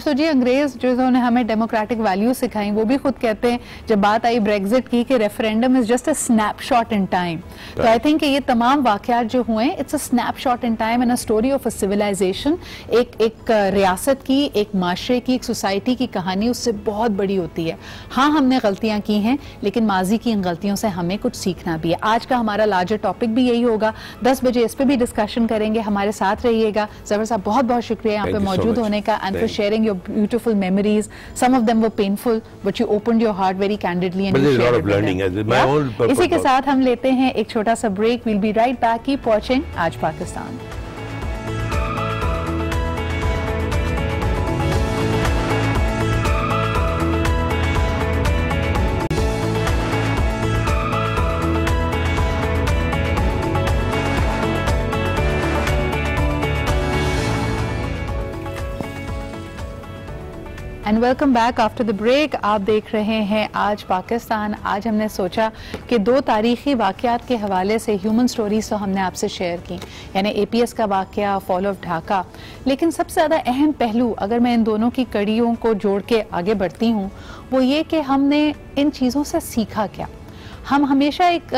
तो जी अंग्रेज जो उन्होंने हमें डेमोक्रेटिक वैल्यूज सिखाई, वो भी खुद कहते हैं जब बात आई ब्रेग्जिट की कि referendum is just a snapshot in time. तो आई थिंक ये तमाम वाकयात जो हुए, it's a snapshot in time and a story of a civilisation. एक रियासत की, एक माशरे की, एक सोसाइटी की कहानी उससे बहुत बड़ी होती है। हाँ, हमने गलतियां की हैं, लेकिन माजी की इन गलतियों से हमें कुछ सीखना भी है। आज का हमारा लार्जर टॉपिक भी यही होगा। 10 बजे इस पर भी डिस्कशन करेंगे, हमारे साथ रहिएगा। जफर साहब बहुत बहुत शुक्रिया यहाँ पे मौजूद होने का and for sharing your beautiful memories. Some of them were painful, but you opened your heart very candidly and you shared it. But there's a lot of learning. My own purpose. इसी के साथ हम लेते हैं एक छोटा सा break. We'll be right back. Keep watching Aaj Pakistan. And welcome back after the break. आप देख रहे हैं आज पाकिस्तान। आज हमने सोचा कि 2 तारीखी वाक़यात के हवाले से ह्यूमन स्टोरीज तो हमने आपसे शेयर की, यानी APS का वाक़या, फॉल ऑफ ढाका, लेकिन सबसे ज़्यादा अहम पहलू अगर मैं इन दोनों की कड़ियों को जोड़ के आगे बढ़ती हूँ, वो ये कि हमने इन चीज़ों से सीखा क्या। हम हमेशा एक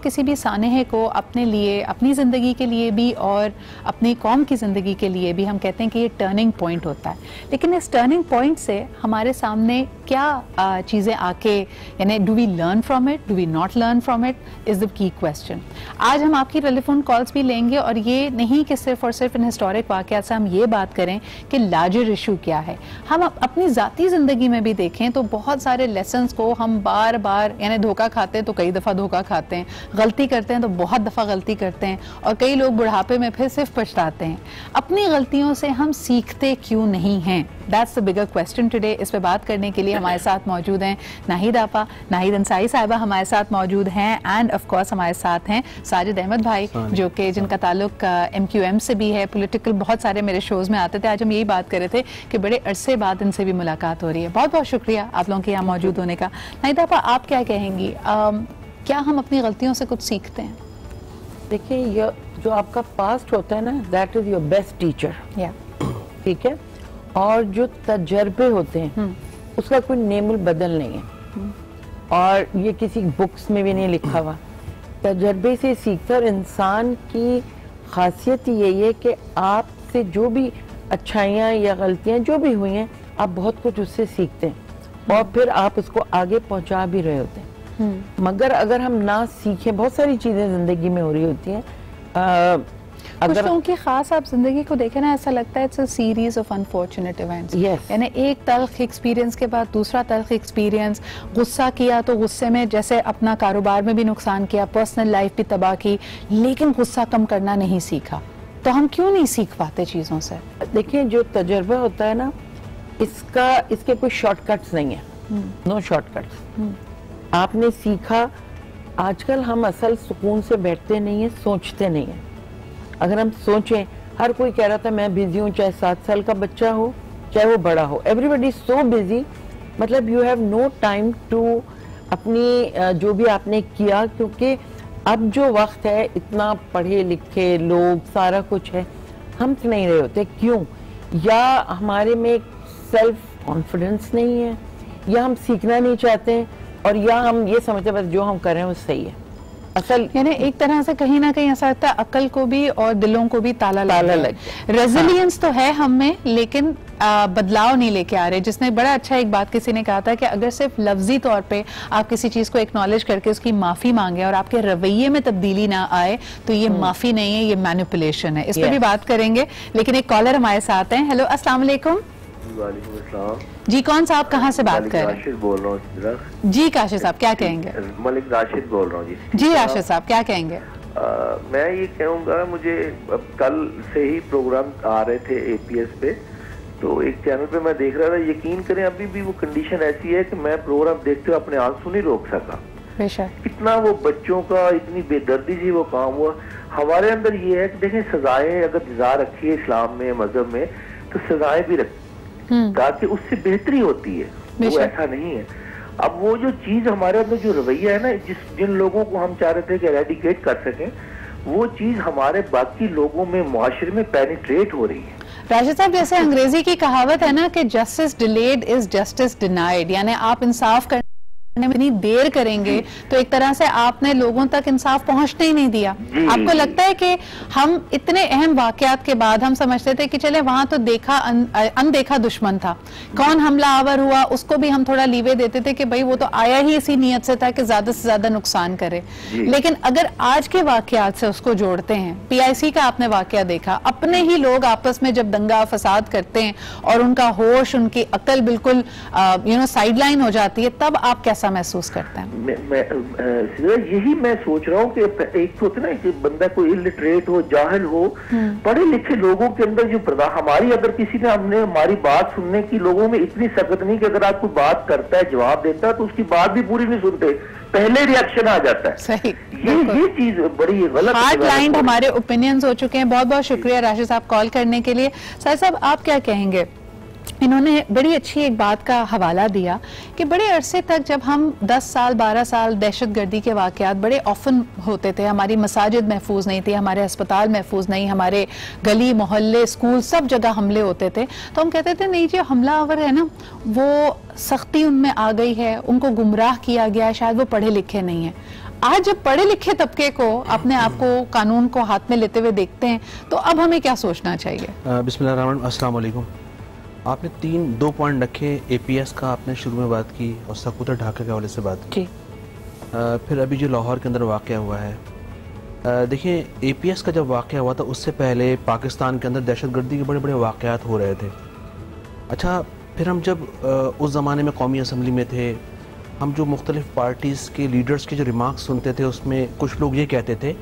किसी भी सानहे को अपने लिए, अपनी ज़िंदगी के लिए भी और अपनी कौम की ज़िंदगी के लिए भी हम कहते हैं कि ये टर्निंग पॉइंट होता है, लेकिन इस टर्निंग पॉइंट से हमारे सामने क्या चीज़ें आके, यानी do we learn from it, do we not learn from it, is the key question. आज हम आपकी टेलीफोन कॉल्स भी लेंगे और ये नहीं कि सिर्फ और सिर्फ इन हिस्टोरिक वाक़यात से हम ये बात करें कि लार्जर इशू क्या है। हम अपनी ज़ाती ज़िंदगी में भी देखें तो बहुत सारे लेसन्स को हम बार बार, यानी धोखा खाते तो कई दफ़ा धोखा खाते हैं, गलती करते हैं तो बहुत दफ़ा गलती करते हैं, और कई लोग बुढ़ापे में फिर सिर्फ पछताते हैं। अपनी गलतियों से हम सीखते क्यों नहीं हैं? That's the bigger question today. इस पे बात करने के लिए हमारे साथ मौजूद हैं नाहिद आपा, नाहिद अंसारी साहिबा हमारे साथ मौजूद हैं, एंड ऑफ कोर्स हमारे साथ हैं साजिद अहमद भाई, जो कि जिनका ताल्लुक MQM से भी है, पॉलिटिकल बहुत सारे मेरे शोज़ में आते थे। आज हम यही बात कर रहे थे कि बड़े अरसे बाद इनसे भी मुलाकात हो रही है। बहुत बहुत शुक्रिया आप लोगों के यहाँ मौजूद होने का। नाहिद आपा, आप क्या कहेंगी, क्या हम अपनी गलतियों से कुछ सीखते हैं? देखिए, ये जो आपका पास्ट होता है ना, that is your best teacher. ठीक है, और जो तजर्बे होते हैं उसका कोई नेमुल बदल नहीं है, और ये किसी बुक्स में भी नहीं लिखा हुआ। तजर्बे से सीखता, और इंसान की खासियत यही है कि आपसे जो भी अच्छाइयाँ या गलतियाँ जो भी हुई हैं, आप बहुत कुछ उससे सीखते हैं और फिर आप उसको आगे पहुँचा भी रहे होते हैं। मगर अगर हम ना सीखें, बहुत सारी चीज़ें ज़िंदगी में हो रही होती हैं, कुछ लोगों की खास आप जिंदगी को देखें ना, ऐसा लगता है it's a series of unfortunate events. यानी एक तल्ख एक्सपीरियंस के बाद दूसरा तल्ख एक्सपीरियंस, गुस्सा किया तो गुस्से में जैसे अपना कारोबार में भी नुकसान किया, पर्सनल लाइफ भी तबाह की, लेकिन गुस्सा कम करना नहीं सीखा। तो हम क्यों नहीं सीख पाते चीज़ों से? देखिए, जो तजुर्बा होता है ना, इसके कोई शॉर्टकट्स नहीं है, नो शॉर्टकट्स। आपने सीखा, आजकल हम असल सुकून से बैठते नहीं है, सोचते नहीं है। अगर हम सोचें, हर कोई कह रहा था मैं बिजी हूँ, चाहे 7 साल का बच्चा हो चाहे वो बड़ा हो, एवरीबडी सो बिजी, मतलब you have no time to अपनी जो भी आपने किया, क्योंकि अब जो वक्त है इतना पढ़े लिखे लोग, सारा कुछ है, हम नहीं रहे होते। क्यों? या हमारे में सेल्फ कॉन्फिडेंस नहीं है, या हम सीखना नहीं चाहते, और या हम ये समझते बस जो हम कर रहे हैं वो सही है। असल यानी एक तरह से कहीं ना कहीं ऐसा लगता है अकल को भी और दिलों को भी ताला लग। रेजिलियंस तो है हम में, लेकिन बदलाव नहीं लेके आ रहे। जिसने बड़ा अच्छा एक बात किसी ने कहा था कि अगर सिर्फ लफ्जी तौर पे आप किसी चीज को एक्नॉलेज करके उसकी माफी मांगे और आपके रवैये में तब्दीली ना आए तो ये माफी नहीं है, ये मैनिपुलेशन है। इस पर भी बात करेंगे, लेकिन एक कॉलर हमारे साथ हैं। हेलो, अस्सलाम वालेकुम। जी, कौन साहब, कहाँ से बात कर रहे हैं? राशिद बोल रहा हूँ। जी काशिद साहब, क्या कहेंगे? मलिक राशिद बोल रहा हूँ जी। राशिद साहब, क्या कहेंगे? मैं ये कहूँगा, मुझे कल से ही प्रोग्राम आ रहे थे APS पे, तो एक चैनल पे मैं देख रहा था। यकीन करें, अभी भी वो कंडीशन ऐसी है कि मैं प्रोग्राम देखते हुए अपने आंसू नहीं रोक सका। इतना वो बच्चों का, इतनी बेदर्दी से वो काम हुआ। हमारे अंदर ये है कि देखें, सजाएं अगर जजा रखी है इस्लाम में, मजहब में, तो सजाएं भी रखी ताकि उससे बेहतरी होती है। वो ऐसा नहीं है। अब वो जो चीज हमारे अंदर जो रवैया है ना, जिन लोगों को हम चाह रहे थे कि एरेडिकेट कर सकें, वो चीज हमारे बाकी लोगों में, मुआशरे में पेनिट्रेट हो रही है। राशिद साहब, जैसे अंग्रेजी की कहावत है ना कि justice delayed is justice denied, यानी आप इंसाफ करने में इतनी देर करेंगे तो एक तरह से आपने लोगों तक इंसाफ पहुंचने ही नहीं दिया। आपको लगता है कि हम इतने अहम वाकयात के बाद हम समझते थे कि चले वहां तो देखा अनदेखा दुश्मन था, कौन हमला आवर हुआ उसको भी हम थोड़ा लीवे देते थे कि भाई वो तो आया ही इसी नीयत से था कि ज्यादा से ज्यादा नुकसान करे। लेकिन अगर आज के वाकयात से उसको जोड़ते हैं, PIC का आपने वाकया देखा, अपने ही लोग आपस में जब दंगा फसाद करते हैं और उनका होश, उनकी अकल बिल्कुल साइडलाइन हो जाती है, तब आप कैसा महसूस करते हैं? यही मैं सोच रहा हूँ कि एक तो ना कि बंदा कोई इलिटरेट हो, जाहिल हो, पढ़े लिखे लोगों के अंदर जो हमारी, अगर किसी ने हमारी बात सुनने की लोगों में इतनी सकत नहीं कि अगर आप कोई बात करता है, जवाब देता है, तो उसकी बात भी पूरी नहीं सुनते, पहले रिएक्शन आ जाता है। सही, ये चीज बड़ी गलत, हार्ड लाइन हमारे ओपिनियंस हो चुके हैं। बहुत बहुत शुक्रिया राशिद साहब कॉल करने के लिए। सर साहब, आप क्या कहेंगे? इन्होंने बड़ी अच्छी एक बात का हवाला दिया कि बड़े अरसे तक जब हम 10 साल 12 साल दहशतगर्दी के वाक़यात बड़े ऑफन होते थे, हमारी मसाजिद महफूज नहीं थी, हमारे अस्पताल महफूज नहीं, हमारे गली मोहल्ले स्कूल सब जगह हमले होते थे, तो हम कहते थे नहीं, जो हमलावर है ना वो सख्ती उनमें आ गई है, उनको गुमराह किया गया है, शायद वो पढ़े लिखे नहीं है। आज जब पढ़े लिखे तबके को अपने आप को कानून को हाथ में लेते हुए देखते हैं, तो अब हमें क्या सोचना चाहिए? बिस्मिल्लाह, अस्सलाम वालेकुम। आपने 2 पॉइंट रखे। APS का आपने शुरू में बात की और सकूतर ढाका के हवाले से बात की। फिर अभी जो लाहौर के अंदर वाक़या हुआ है, देखिए APS का जब वाक़या हुआ था उससे पहले पाकिस्तान के अंदर दहशतगर्दी के बड़े बड़े वाक़यात हो रहे थे। अच्छा, फिर हम जब उस ज़माने में कौमी असम्बली में थे, हम जो मुख्तलिफ़ पार्टीज़ के लीडर्स के जो रिमार्क्स सुनते थे, उसमें कुछ लोग ये कहते थे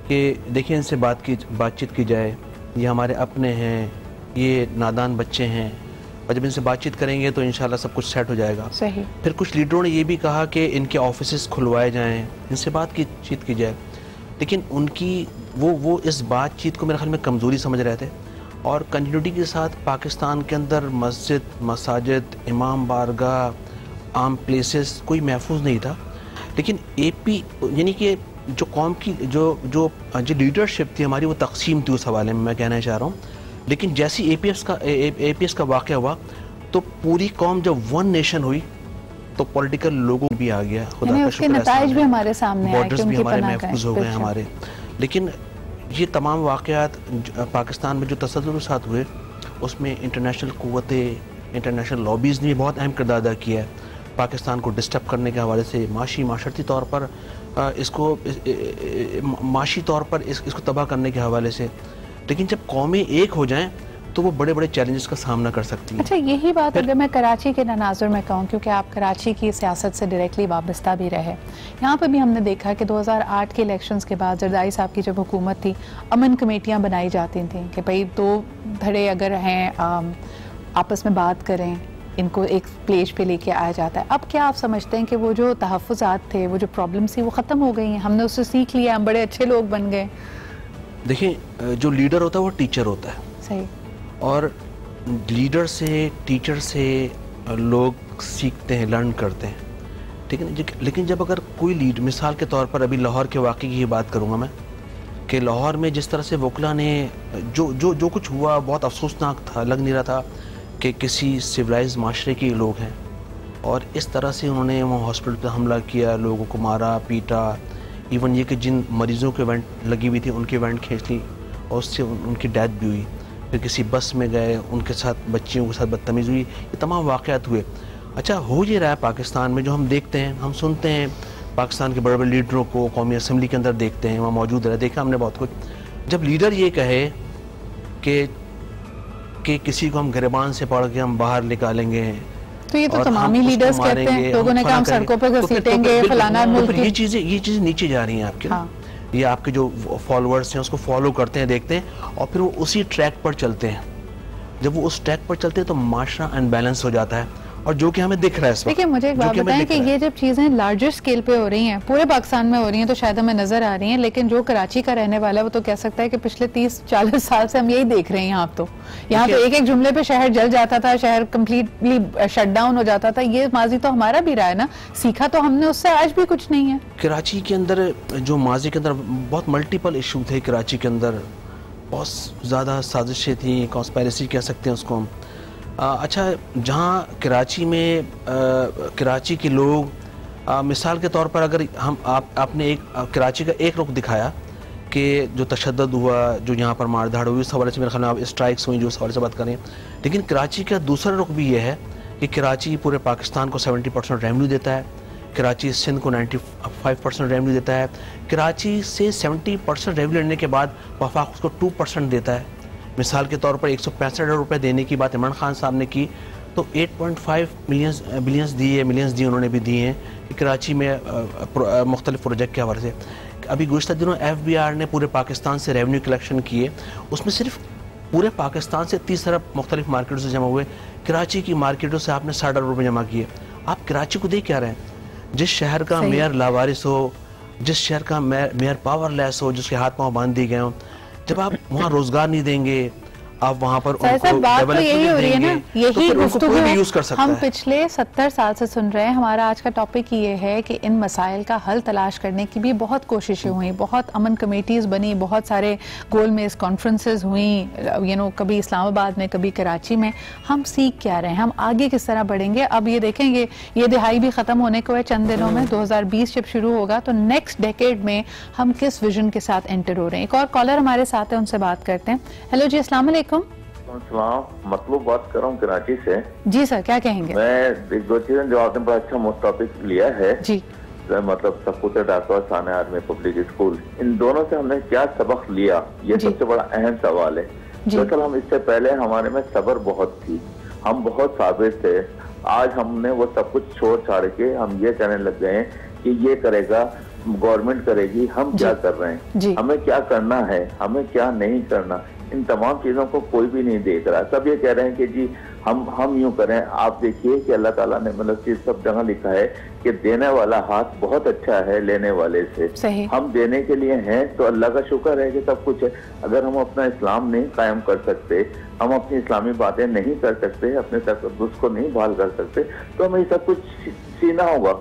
कि देखिए इनसे बातचीत की जाए, ये हमारे अपने हैं, ये नादान बच्चे हैं, और जब इनसे बातचीत करेंगे तो इंशाल्लाह सब कुछ सेट हो जाएगा। सही। फिर कुछ लीडरों ने ये भी कहा कि इनके ऑफिसेस खुलवाए जाएं, इनसे बातचीत की जाए, लेकिन उनकी वो इस बातचीत को मेरे ख्याल में कमज़ोरी समझ रहे थे, और कंटिन्यूटी के साथ पाकिस्तान के अंदर मस्जिद, मसाजिद, इमाम बारगाह, आम प्लेसेस कोई महफूज नहीं था। लेकिन AP यानी कि जो कौम की जो लीडरशिप थी हमारी, वो तकसीम थी उस हवाले में, मैं कहना चाह रहा हूँ। लेकिन जैसी APS का वाक़या हुआ तो पूरी कौम जब वन नेशन हुई तो पॉलिटिकल लोगों भी आ गया, खुदा का शुक्र है, नताइज भी हमारे सामने आए, बॉर्डर्स भी हमारे महफूज हो गए हमारे। लेकिन ये तमाम वाक़यात पाकिस्तान में जो तसद्दुर के साथ हुए, उसमें इंटरनेशनल क़ुव्वतें, इंटरनेशनल लॉबीज़ ने बहुत अहम किरदार अदा किया है। पाकिस्तान को डिस्टर्ब करने के हवाले से, माशरती तौर पर इसको माशी तौर पर इसको तबाह करने के हवाले से। लेकिन जब कौमें एक हो जाएं तो वो बड़े बड़े चैलेंजेस का सामना कर सकती हैं। अच्छा, यही बात अगर मैं कराची के तनाजुर में कहूँ, क्योंकि आप कराची की सियासत से डायरेक्टली वाबस्ता भी रहे, यहाँ पर भी हमने देखा कि 2008 के इलेक्शंस के बाद जरदारी साहब की जब हुकूमत थी, अमन कमेटियाँ बनाई जाती थी कि भाई दो धड़े अगर हैं आपस में बात करें, इनको एक प्लेज पे लेके आया जाता है। अब क्या आप समझते हैं कि वो जो तहफ़्फ़ुज़ात थे, वो जो प्रॉब्लम्स थी, वो ख़त्म हो गई हैं, हमने उससे सीख लिया, हम बड़े अच्छे लोग बन गए? देखिए, जो लीडर होता है वो टीचर होता है। सही। और लीडर से, टीचर से लोग सीखते हैं, लर्न करते हैं, ठीक है। लेकिन जब अगर कोई लीड, मिसाल के तौर पर अभी लाहौर के वाक़े की बात करूँगा मैं, कि लाहौर में जिस तरह से वकला ने जो कुछ हुआ बहुत अफसोसनाक था, लग नहीं रहा था कि किसी सिविलाइज माशरे के लोग हैं, और इस तरह से उन्होंने वहाँ हॉस्पिटल पर हमला किया, लोगों को मारा पीटा, इवन ये कि जिन मरीज़ों के वेंट लगी हुई थी उनके वेंट खींच ली और उससे उनकी डेथ भी हुई। फिर किसी बस में गए, उनके साथ बच्चियों के साथ बदतमीज़ी हुई, ये तमाम वाक़यात हुए। अच्छा, हो ये रहा है पाकिस्तान में, जो हम देखते हैं, हम सुनते हैं पाकिस्तान के बड़े बड़े लीडरों को कौमी असम्बली के अंदर देखते हैं, वहाँ मौजूद रहे, देखा हमने बहुत कुछ। जब लीडर ये कहे कि किसी को हम गिरबान से पढ़ के हम बाहर निकालेंगे, तो ये तो तमाम ही लीडर्स कहते हैं, लोगों ने कहा हम सड़कों पर घसीटेंगे, फलाना मुल्क। ये चीज़ें नीचे जा रही हैं आपके। हाँ। ये आपके जो फॉलोअर्स हैं उसको फॉलो करते हैं, देखते हैं, और फिर वो उसी ट्रैक पर चलते हैं। जब वो उस ट्रैक पर चलते हैं तो माशरा अनबैलेंस हो जाता है, और जो कि हमें दिख रहा है इस वक्त। देखिए, मुझे एक बात बताएं कि ये जब चीज़ें लार्जर स्केल पे हो रही हैं, पूरे पाकिस्तान में हो रही हैं, तो शायद हमें नज़र आ रही हैं, लेकिन जो कराची का रहने वाला है वो तो कह सकता है कि पिछले 30-40 साल से हम यही देख रहे हैं। यहाँ तो एक जुमले पे शहर जल जाता था, शहर कम्प्लीटली शट डाउन हो जाता था। ये माजी तो हमारा भी रहा है ना, सीखा तो हमने उससे, आज भी कुछ नहीं है। कराची के अंदर जो माजी के अंदर बहुत मल्टीपल इशू थे, कराची के अंदर बहुत ज़्यादा साजिशें थी, कॉन्स्पायरेसी कह सकते हैं उसको हम। अच्छा, जहाँ कराची में कराची के लोग, मिसाल के तौर पर अगर हम आपने कराची का एक रुख दिखाया कि जो तशद्दुद हुआ, जो यहाँ पर मारधाड़ हुई, उस हवाले से मेरे ख्याल में आप स्ट्राइक्स हुई, जो उस हवाले से बात करें, लेकिन कराची का दूसरा रुख भी ये है कि कराची पूरे पाकिस्तान को 70% रेवेन्यू देता है, कराची सिंध को 95% रेवेन्यू देता है, कराची से 70% रेवेन्यू लेने के बाद वफाक उसको 2% देता है। मिसाल के तौर पर 165 अरब रुपये देने की बात इमरान खान साहब ने की, तो 8.5 मिलियंस दिए उन्होंने भी दिए हैं कि कराची में मुख्तलिफ प्रोजेक्ट के हवाले से। अभी गुज़श्ता दिनों FBR ने पूरे पाकिस्तान से रेवेन्यू कलेक्शन किए, उसमें सिर्फ पूरे पाकिस्तान से 30 अरब मुख्तलिफ मार्केटों से जमा हुए, कराची की मार्केटों से आपने 60 अरब रुपये जमा किए। आप कराची को देख क्या रहे हैं? जिस शहर का मेयर लावारिस हो, जिस शहर का मेयर पावरलेस हो, जिसके हाथ पाँव बांध दिए गए हों, जब आप वहाँ रोजगार नहीं देंगे, आप वहाँ पर उनको बात तो यही हो रही है ना, यही गुफ्तगू यूज कर सकता हम है। पिछले 70 साल से सुन रहे हैं। हमारा आज का टॉपिक ये है कि इन मसाइल का हल तलाश करने की भी बहुत कोशिशें हुई, बहुत अमन कमेटीज बनी, बहुत सारे गोल मेज कॉन्फ्रेंसेस हुई, कभी इस्लामाबाद में, कभी कराची में। हम सीख क्या रहे हैं, हम आगे किस तरह बढ़ेंगे? अब ये देखेंगे, ये दिहाई भी खत्म होने को है चंद दिनों में, 2020 जब शुरू होगा तो नेक्स्ट डेकेड में हम किस विजन के साथ एंटर हो रहे हैं। एक और कॉलर हमारे साथ है, उनसे बात करते हैं। हेलो जी, अस्सलाम वालेकुम। मतलब बात कर रहा हूँ कराची से। जी सर, क्या कहेंगे? मैं एक दो चीजें जो आपने बड़ा अच्छा टॉपिक लिया है जी, मतलब सपूत डाका, साने आर्मी पब्लिक स्कूल, इन दोनों से हमने क्या सबक लिया, ये सबसे बड़ा अहम सवाल है। दरअसल हम इससे पहले हमारे में सब्र बहुत थी, हम बहुत साबिर थे। आज हमने वो सब कुछ छोड़ छाड़ के हम ये कहने लग गए हैं कि ये करेगा, गवर्नमेंट करेगी, हम क्या कर रहे हैं, हमें क्या करना है, हमें क्या नहीं करना, इन तमाम चीजों को कोई भी नहीं देख रहा। सब ये कह रहे हैं कि जी हम यूं करें। आप देखिए कि अल्लाह ताला ने मतलब चीज सब जगह लिखा है कि देने वाला हाथ बहुत अच्छा है लेने वाले से। हम देने के लिए हैं तो अल्लाह का शुक्र है कि सब कुछ है। अगर हम अपना इस्लाम नहीं कायम कर सकते, हम अपनी इस्लामी बातें नहीं कर सकते, अपने तकद्दुस को नहीं बहाल कर सकते, तो हमें सब कुछ सीना होगा,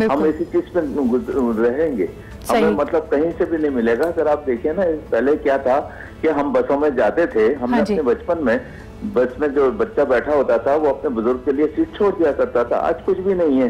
हम इसी चीज पे रहेंगे, हमें मतलब कहीं से भी नहीं मिलेगा। अगर आप देखिए ना, पहले क्या था कि हम बसों में जाते थे, हमने अपने बचपन में बस में जो बच्चा बैठा होता था वो अपने बुजुर्ग के लिए सीट छोड़ दिया करता था। आज कुछ भी नहीं है,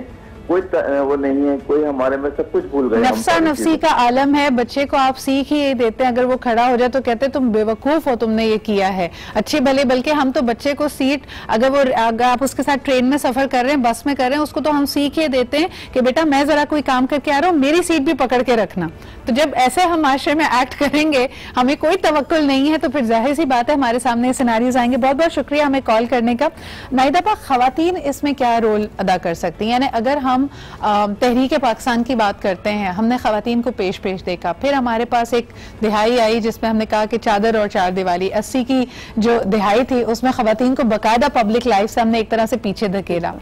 कोई वो नहीं है, कोई हमारे में सब कुछ भूल गए। नफ्सा नफसी का आलम है, बच्चे को आप सीख ही देते हैं, अगर वो खड़ा हो जाए तो कहते हैं तुम बेवकूफ हो, तुमने ये किया है। अच्छे भले, बल्कि हम तो बच्चे को सीट, अगर आप उसके साथ ट्रेन में सफर कर रहे हैं, बस में कर रहे हैं, उसको तो हम सीख ही देते हैं कि बेटा मैं जरा कोई काम करके आ रहा हूँ, मेरी सीट भी पकड़ के रखना। तो जब ऐसे हम माशरे में एक्ट करेंगे, हमें कोई तवक्कुल नहीं है, तो फिर जाहिर सी बात है हमारे सामने सिनारियोज आएंगे। बहुत बहुत शुक्रिया हमें कॉल करने का। नाहिदा आपा, खवातीन इसमें क्या रोल अदा कर सकती हैं? यानी अगर हम तहरीक पाकिस्तान की बात करते हैं, हमने खवातीन को पेश देखा, फिर हमारे पास एक दिहाई आई जिसमें हमने कहा कि चादर और चार दिवाली, 80 की जो दिहाई थी उसमें खवातीन को बाकायदा पब्लिक लाइफ से हमने एक तरह से पीछे धकेला।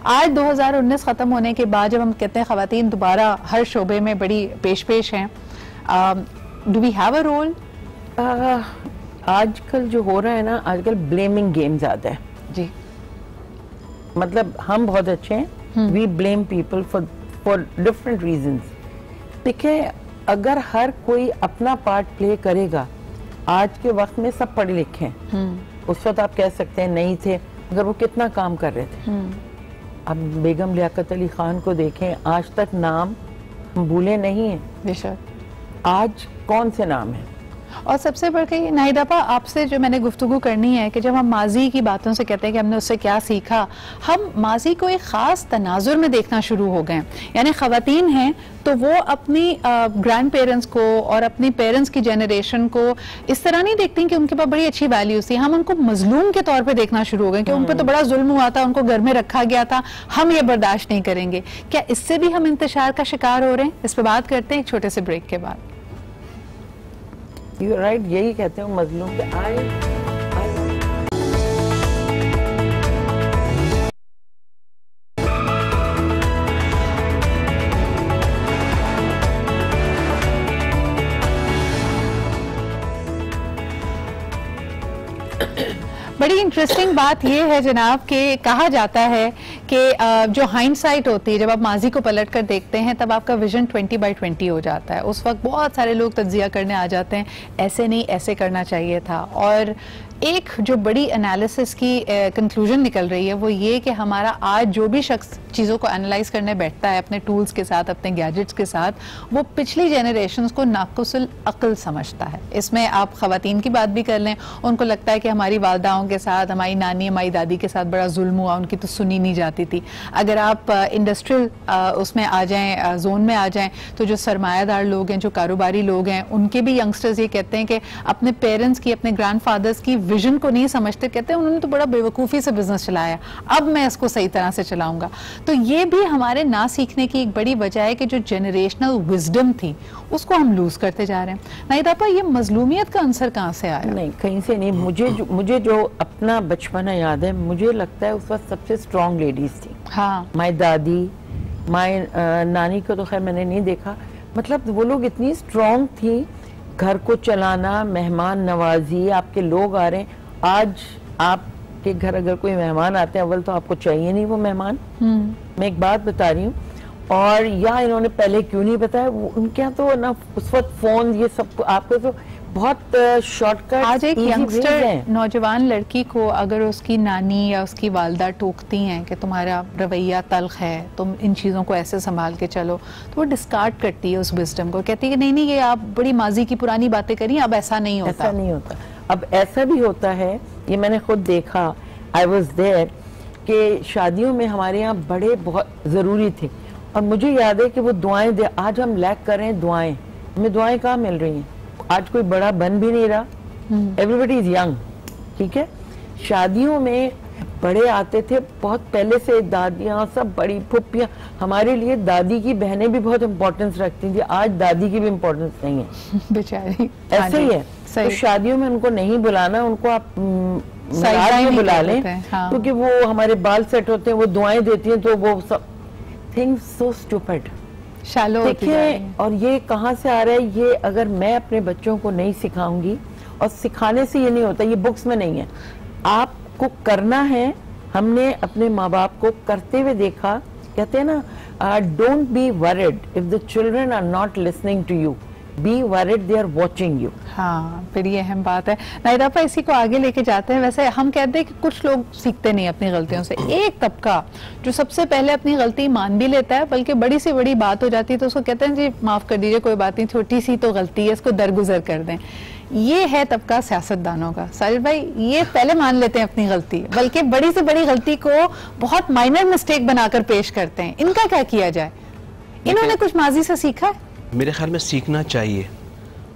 आज 2019 खत्म होने के बाद जब हम कहते हैं खवातीन दोबारा हर शोबे में बड़ी पेश हैं, do we have a role? आजकल जो हो रहा है ना, आजकल ब्लेमिंग गेम ज्यादा है जी। मतलब हम बहुत अच्छे हैं, we blame people for different reasons. देखिए, अगर हर कोई अपना पार्ट प्ले करेगा, आज के वक्त में सब पढ़े लिखे हैं, उस वक्त आप कह सकते हैं नहीं थे, अगर वो कितना काम कर रहे थे। अब बेगम लियाकत अली खान को देखें, आज तक नाम हम भूले नहीं है, बेशक। आज कौन से नाम है। और सबसे बढ़ के नाहिदा आपा, आपसे जो मैंने गुफ्तगू करनी है कि जब हम माजी की बातों से कहते हैं कि हमने उससे क्या सीखा, हम माजी को एक ख़ास तनाजुर में देखना शुरू हो गए। यानी ख़वातीन हैं तो वो अपनी ग्रैंड पेरेंट्स को और अपनी पेरेंट्स की जनरेशन को इस तरह नहीं देखती कि उनके पास बड़ी अच्छी वैल्यूज थी, हम उनको मजलूम के तौर पे देखना शुरू हो गए कि उन पर तो बड़ा जुल्म हुआ था, उनको घर में रखा गया था, हम ये बर्दाश्त नहीं करेंगे। क्या इससे भी हम इंतशार का शिकार हो रहे हैं? इस पर बात करते हैं एक छोटे से ब्रेक के बाद। You're right, यही कहते हैं मजलूम के बड़ी इंटरेस्टिंग बात यह है जनाब कि कहा जाता है कि जो हाइंडसाइट होती है, जब आप माजी को पलट कर देखते हैं तब आपका विजन 20/20 हो जाता है। उस वक्त बहुत सारे लोग तज्जिया करने आ जाते हैं, ऐसे नहीं ऐसे करना चाहिए था। और एक जो बड़ी एनालिसिस की कंक्लूजन निकल रही है वो ये कि हमारा आज जो भी शख्स चीज़ों को एनालाइज करने बैठता है अपने टूल्स के साथ, अपने गैजेट्स के साथ, वो पिछली जनरेशन्स को नाकुसुल अक्ल समझता है। इसमें आप ख़वातीन की बात भी कर लें, उनको लगता है कि हमारी वालदाओं के साथ, हमारी नानी हमारी दादी के साथ बड़ा जुल्म हुआ, उनकी तो सुनी नहीं जाती थी। अगर आप इंडस्ट्रियल उसमें आ जाएं, जोन में आ जाएं, तो जो सरमायादार लोग हैं, जो कारोबारी लोग हैं, उनके भी यंगस्टर्स ये कहते हैं कि अपने पेरेंट्स की, अपने ग्रैंडफादर्स की विजन को नहीं समझते, कहते हैं उन्होंने तो बड़ा बेवकूफ़ी से बिजनेस चलाया, अब मैं इसको सही तरह से चलाऊंगा। तो ये भी हमारे ना सीखने की एक बड़ी वजह है कि जो जनरेशनल विजडम थी उसको हम लूज करते जा रहे हैं। नाहिदा आपा, ये मजलूमियत का आंसर कहाँ से आया? नहीं, कहीं से नहीं। मुझे जो अपना बचपना याद है, मुझे लगता है उस वक्त सबसे स्ट्रॉन्ग लेडीज थी। हाँ, माई दादी, माई नानी को तो खैर मैंने नहीं देखा, मतलब वो लोग इतनी स्ट्रॉन्ग थी, घर को चलाना, मेहमान नवाजी, आपके लोग आ रहे हैं। आज आपके घर अगर कोई मेहमान आते हैं, अव्वल तो आपको चाहिए नहीं वो मेहमान। मैं एक बात बता रही हूँ, और या इन्होंने पहले क्यों नहीं बताया, उनके यहाँ तो ना उस वक्त फोन ये सब, आपको तो बहुत शॉर्टकट। आज एक यंगस्टर नौजवान लड़की को अगर उसकी नानी या उसकी वालदा टोकती हैं कि तुम्हारा रवैया तल्ख है, तुम इन चीज़ों को ऐसे संभाल के चलो, तो वो डिस्कार्ड करती है उस विजडम को, कहती है कि नहीं ये आप बड़ी माजी की पुरानी बातें करिए, अब ऐसा नहीं होता। ऐसा नहीं होता, अब ऐसा भी होता है, ये मैंने खुद देखा, आई वॉज देयर, कि शादियों में हमारे यहाँ बड़े बहुत ज़रूरी थे। और मुझे याद है कि वो दुआएं दे, आज हम लैक कर रहे हैं दुआएं, हमें दुआएं कहाँ मिल रही हैं? आज कोई बड़ा बन भी नहीं रहा, एवरीबडी इज यंग, ठीक है। शादियों में बड़े आते थे बहुत पहले से, दादियाँ सब बड़ी फुप्पियाँ, हमारे लिए दादी की बहनें भी बहुत इम्पोर्टेंस रखती थी, आज दादी की भी इम्पोर्टेंस नहीं है बेचारी। ऐसे ही है। तो शादियों में उनको नहीं बुलाना, उनको आप में बुला लें, क्योंकि वो हमारे बाल सेट होते हैं, वो दुआएं देती हैं, तो वो सब थिंग्स सो स्टूपिड शालो। देखिए, और ये कहाँ से आ रहा है, ये अगर मैं अपने बच्चों को नहीं सिखाऊंगी, और सिखाने से ये नहीं होता, ये बुक्स में नहीं है, आपको करना है। हमने अपने माँ बाप को करते हुए देखा, कहते हैं ना, don't be worried if the children are not listening to you, be worried, they are watching you. हाँ, फिर ये अहम बात है। नाहिदा आपा, इसी को आगे लेके जाते हैं। वैसे हम कहते हैं कि कुछ लोग सीखते नहीं अपनी गलतियों से, एक तबका जो सबसे पहले अपनी गलती मान भी लेता है, बल्कि बड़ी से बड़ी बात हो जाती है तो उसको कहते हैं जी माफ कर दीजिए, कोई बात नहीं, छोटी सी तो गलती है, इसको दरगुजर कर दें। ये है तबका सियासतदानों का। साजिद भाई, ये पहले मान लेते हैं अपनी गलती, बल्कि बड़ी से बड़ी गलती को बहुत माइनर मिस्टेक बनाकर पेश करते हैं। इनका क्या किया जाए? इन्होंने कुछ माजी से सीखा है? मेरे ख्याल में सीखना चाहिए,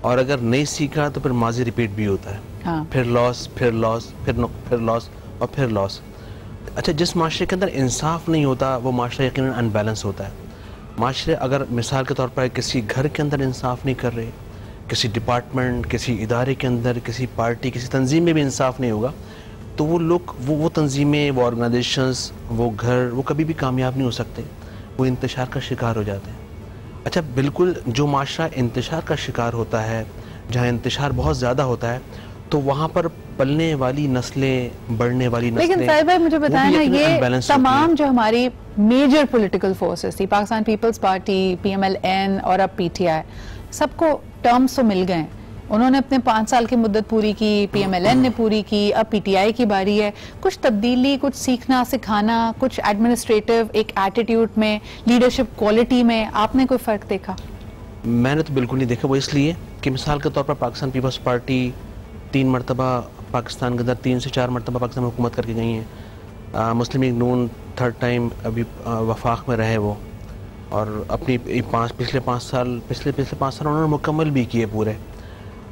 और अगर नहीं सीखा तो फिर माजी रिपीट भी होता है। हाँ। फिर लॉस, फिर लॉस, फिर लॉस और फिर लॉस। अच्छा, जिस माशरे के अंदर इंसाफ नहीं होता वो माशरा यकीनन अनबैलेंस होता है। माशरे अगर मिसाल के तौर पर किसी घर के अंदर इंसाफ नहीं कर रहे, किसी डिपार्टमेंट, किसी इदारे के अंदर, किसी पार्टी, किसी तंजीम में भी इंसाफ नहीं होगा, तो वो लोग, वो तंजीमें, वो ऑर्गेनाइजेशंस, वो घर, वो कभी भी कामयाब नहीं हो सकते, वो इंतशार का शिकार हो जाते हैं। अच्छा, बिल्कुल, जो माशरा इंतशार का शिकार होता है, जहाँ इंतशार बहुत ज़्यादा होता है, तो वहाँ पर पलने वाली नस्लें, बढ़ने वाली नस्लें। लेकिन साहिब भाई, मुझे बताया ना, ये तमाम जो हमारी मेजर पॉलिटिकल फोर्सेस थी, पाकिस्तान पीपल्स पार्टी, PMLN और अब PTI, सबको टर्म्स तो मिल गए। उन्होंने अपने 5 साल की मुद्दत पूरी की, PMLN ने पूरी की, अब PTI की बारी है। कुछ तब्दीली, कुछ सीखना सिखाना, कुछ एडमिनिस्ट्रेटिव एक एटीट्यूड में, लीडरशिप क्वालिटी में आपने कोई फ़र्क देखा? मैंने तो बिल्कुल नहीं देखा। वो इसलिए कि मिसाल के तौर पर पाकिस्तान पीपल्स पार्टी 3 मरतबा पाकिस्तान के अंदर 3 से 4 मरतबा पाकिस्तान में हुकूमत करके गई हैं। मुस्लिम लीग नून 3rd टाइम अभी वफाक में रहे वो, और अपनी पिछले 5 साल उन्होंने मुकम्मल भी किए पूरे।